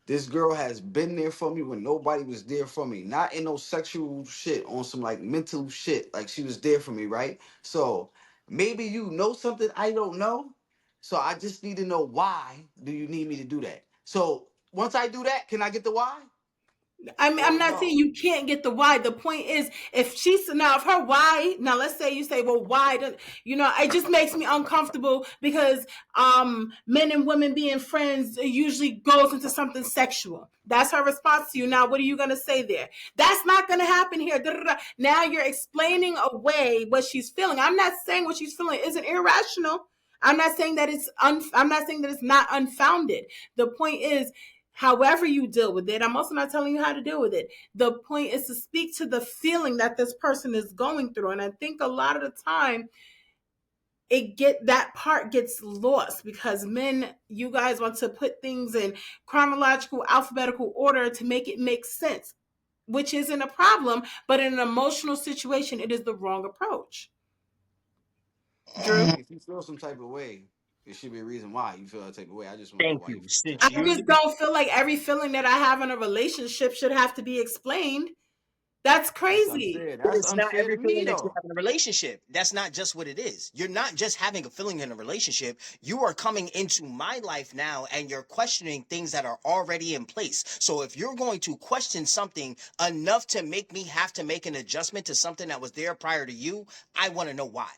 this girl has been there for me when nobody was there for me. Not in no sexual shit, on some like mental shit. Like she was there for me, right? So maybe you know something I don't know. So I just need to know why do you need me to do that? So once I do that, can I get the why? I mean, I'm Or not saying no? you can't get the why. The point is, if she's now, if her why, now let's say you say, well, why? Don't, you know, it just makes me uncomfortable because men and women being friends usually goes into something sexual. That's her response to you. Now, what are you going to say there? That's not going to happen here. Da, da, da. Now you're explaining away what she's feeling. I'm not saying what she's feeling isn't irrational. I'm not saying that I'm not saying that it's not unfounded. The point is, However you deal with it, I'm also not telling you how to deal with it. The point is to speak to the feeling that this person is going through. And I think a lot of the time that part gets lost because men, you guys want to put things in chronological, alphabetical order to make it make sense, which isn't a problem, but in an emotional situation, it is the wrong approach. Drew? If you feel some type of way, it should be a reason why you feel that type of way. I just want to know Thank why you you. feel some Since I type of way. you're just don't feel like every feeling that I have in a relationship should have to be explained. That's That's crazy. unfair. But That's it's not unfair every to me feeling that you though. have in a relationship. That's not just what it is. You're not just having a feeling in a relationship. You are coming into my life now and you're questioning things that are already in place. So if you're going to question something enough to make me have to make an adjustment to something that was there prior to you, I want to know why.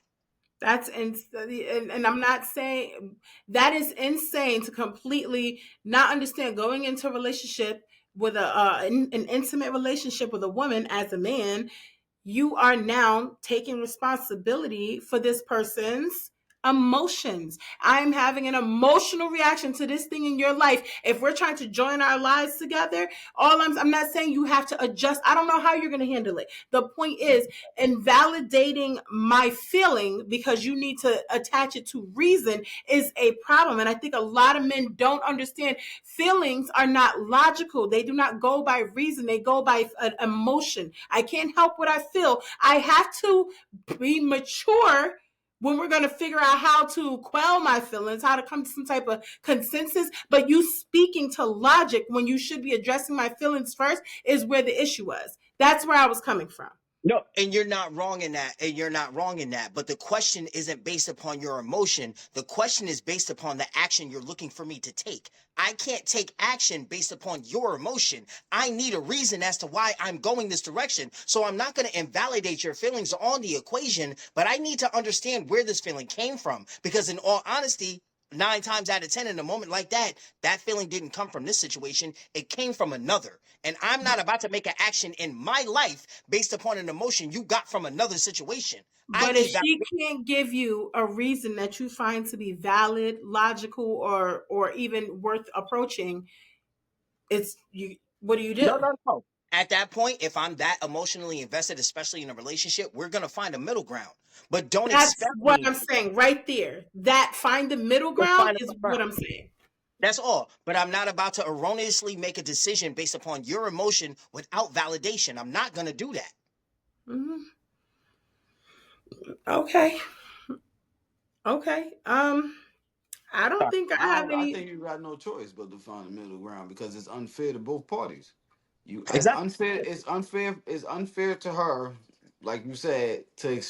That's and I'm not saying that is insane to completely not understand going into a relationship with an intimate relationship with a woman as a man. You are now taking responsibility for this person's emotions. I'm having an emotional reaction to this thing in your life. If we're trying to join our lives together, I'm not saying you have to adjust. I don't know how you're going to handle it. The point is invalidating my feeling because you need to attach it to reason is a problem. And I think a lot of men don't understand feelings are not logical. They do not go by reason. They go by an emotion. I can't help what I feel. I have to be mature when we're going to figure out how to quell my feelings, how to come to some type of consensus. But you speaking to logic when you should be addressing my feelings first is where the issue was. That's where I was coming from. No, and you're not wrong in that. And you're not wrong in that. But the question isn't based upon your emotion. The question is based upon the action you're looking for me to take. I can't take action based upon your emotion. I need a reason as to why I'm going this direction. So I'm not going to invalidate your feelings on the equation, but I need to understand where this feeling came from. Because in all honesty, 9 times out of 10 in a moment like that, that feeling didn't come from this situation. It came from another. And I'm not about to make an action in my life based upon an emotion you got from another situation. I But if need that. she can't give you a reason that you find to be valid, logical, or even worth approaching, it's you. What do you No, do? no, no. At that point, if I'm that emotionally invested, especially in a relationship, we're going to find a middle ground. But don't That's expect what me I'm saying right there. That find the middle to ground find a is middle what ground. I'm saying. That's all. But I'm not about to erroneously make a decision based upon your emotion without validation. I'm not going to do that. Mhm. Okay. Okay. I don't think I have I any. think you got no choice but to find the middle ground because it's unfair to both parties. It's Exactly. unfair. It's unfair. It's unfair to her, like you said, to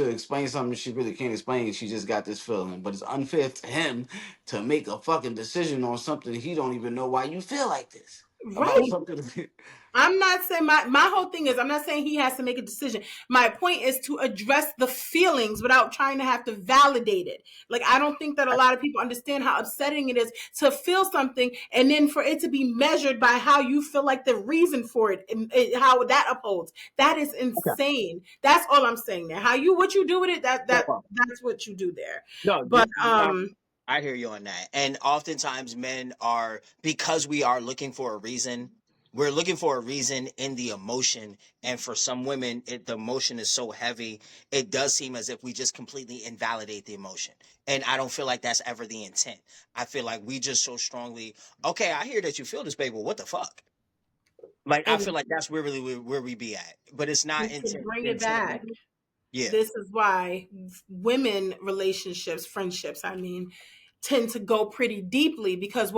explain something she really can't explain. She just got this feeling, but it's unfair to him to make a fucking decision on something he don't even know why you feel like this about Right. something. I'm not saying my whole thing is I'm not saying he has to make a decision. My point is to address the feelings without trying to have to validate it. Like I don't think that a lot of people understand how upsetting it is to feel something and then for it to be measured by how you feel like the reason for it and how that upholds. That is Okay. insane. That's all I'm saying there. How you what you do with it No problem. that's what you do there. No, But I hear you on that. And oftentimes men are, because we are looking for a reason, we're looking for a reason in the emotion. And for some women, the emotion is so heavy, it does seem as if we just completely invalidate the emotion. And I don't feel like that's ever the intent. I feel like we just so strongly, okay, I hear that you feel this, baby. What the fuck? Like, I and feel like that's where really where we be at. But it's not to intent. bring it Intent. back, Yeah. this is why women relationships, friendships, I mean, tend to go pretty deeply because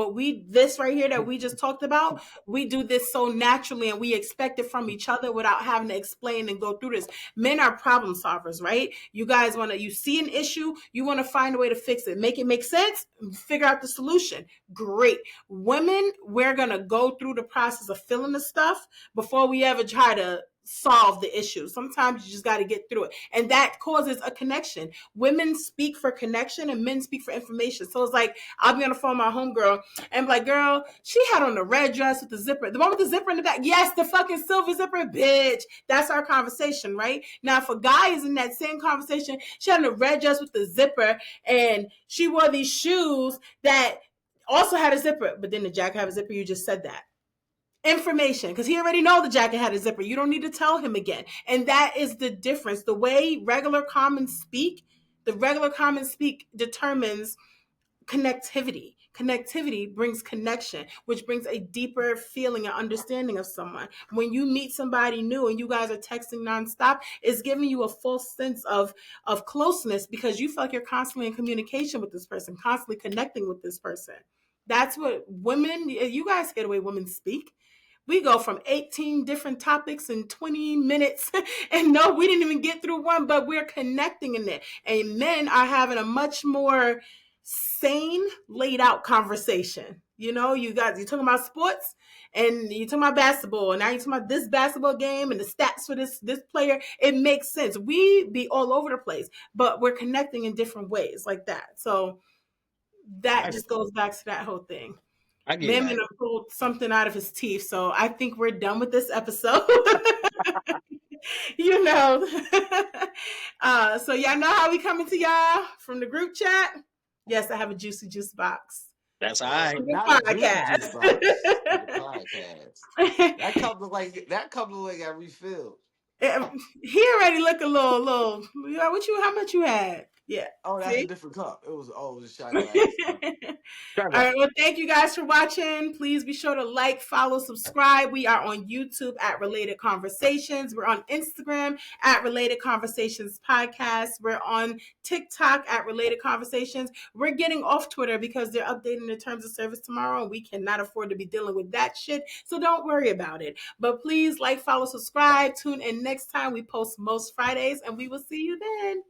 this right here that we just talked about, we do this so naturally and we expect it from each other without having to explain and go through this. Men are problem solvers, right? You guys you see an issue, you want to find a way to fix it, make it make sense, figure out the solution. Great. Women, we're going to go through the process of feeling the stuff before we ever try to solve the issue. Sometimes you just got to get through it. And that causes a connection. Women speak for connection and men speak for information. So it's like, I'll be on the phone with my homegirl and be like, girl, she had on the red dress with the zipper. The one with the zipper in the back. Yes, the fucking silver zipper, bitch. That's our conversation, right? Now, if a guy is in that same conversation, she had on the red dress with the zipper and she wore these shoes that also had a zipper, but then the jacket have a zipper. You just said that. Information, because he already know the jacket had a zipper. You don't need to tell him again. And that is the difference. The way regular common speak determines connectivity. Connectivity brings connection, which brings a deeper feeling and understanding of someone. When you meet somebody new and you guys are texting nonstop, it's giving you a false sense of closeness because you feel like you're constantly in communication with this person, constantly connecting with this person. That's what women, you guys get away women speak. We go from 18 different topics in 20 minutes. And no, we didn't even get through one, but we're connecting in it. And men are having a much more sane, laid out conversation. You know, you guys, you're talking about sports and you're talking about basketball, and now you're talking about this basketball game and the stats for this player. It makes sense. We be all over the place, but we're connecting in different ways like that. So that just goes back to that whole thing. I get Man that. pulled something out of his teeth, so I think we're done with this episode. You know. So y'all know how we coming to y'all from the group chat. Yes, I have a juicy juice box. That's all right. Not a juicy Podcast. juice box. The podcast. That comes to like every field. He already look a little. How much you had? Yeah. Oh, that's See? a different cup. It was a shot glass. All right. Well, thank you guys for watching. Please be sure to like, follow, subscribe. We are on YouTube at Related Conversations. We're on Instagram at Related Conversations Podcast. We're on TikTok at Related Conversations. We're getting off Twitter because they're updating their terms of service tomorrow, and we cannot afford to be dealing with that shit. So don't worry about it. But please like, follow, subscribe. Tune in next time. We post most Fridays, and we will see you then.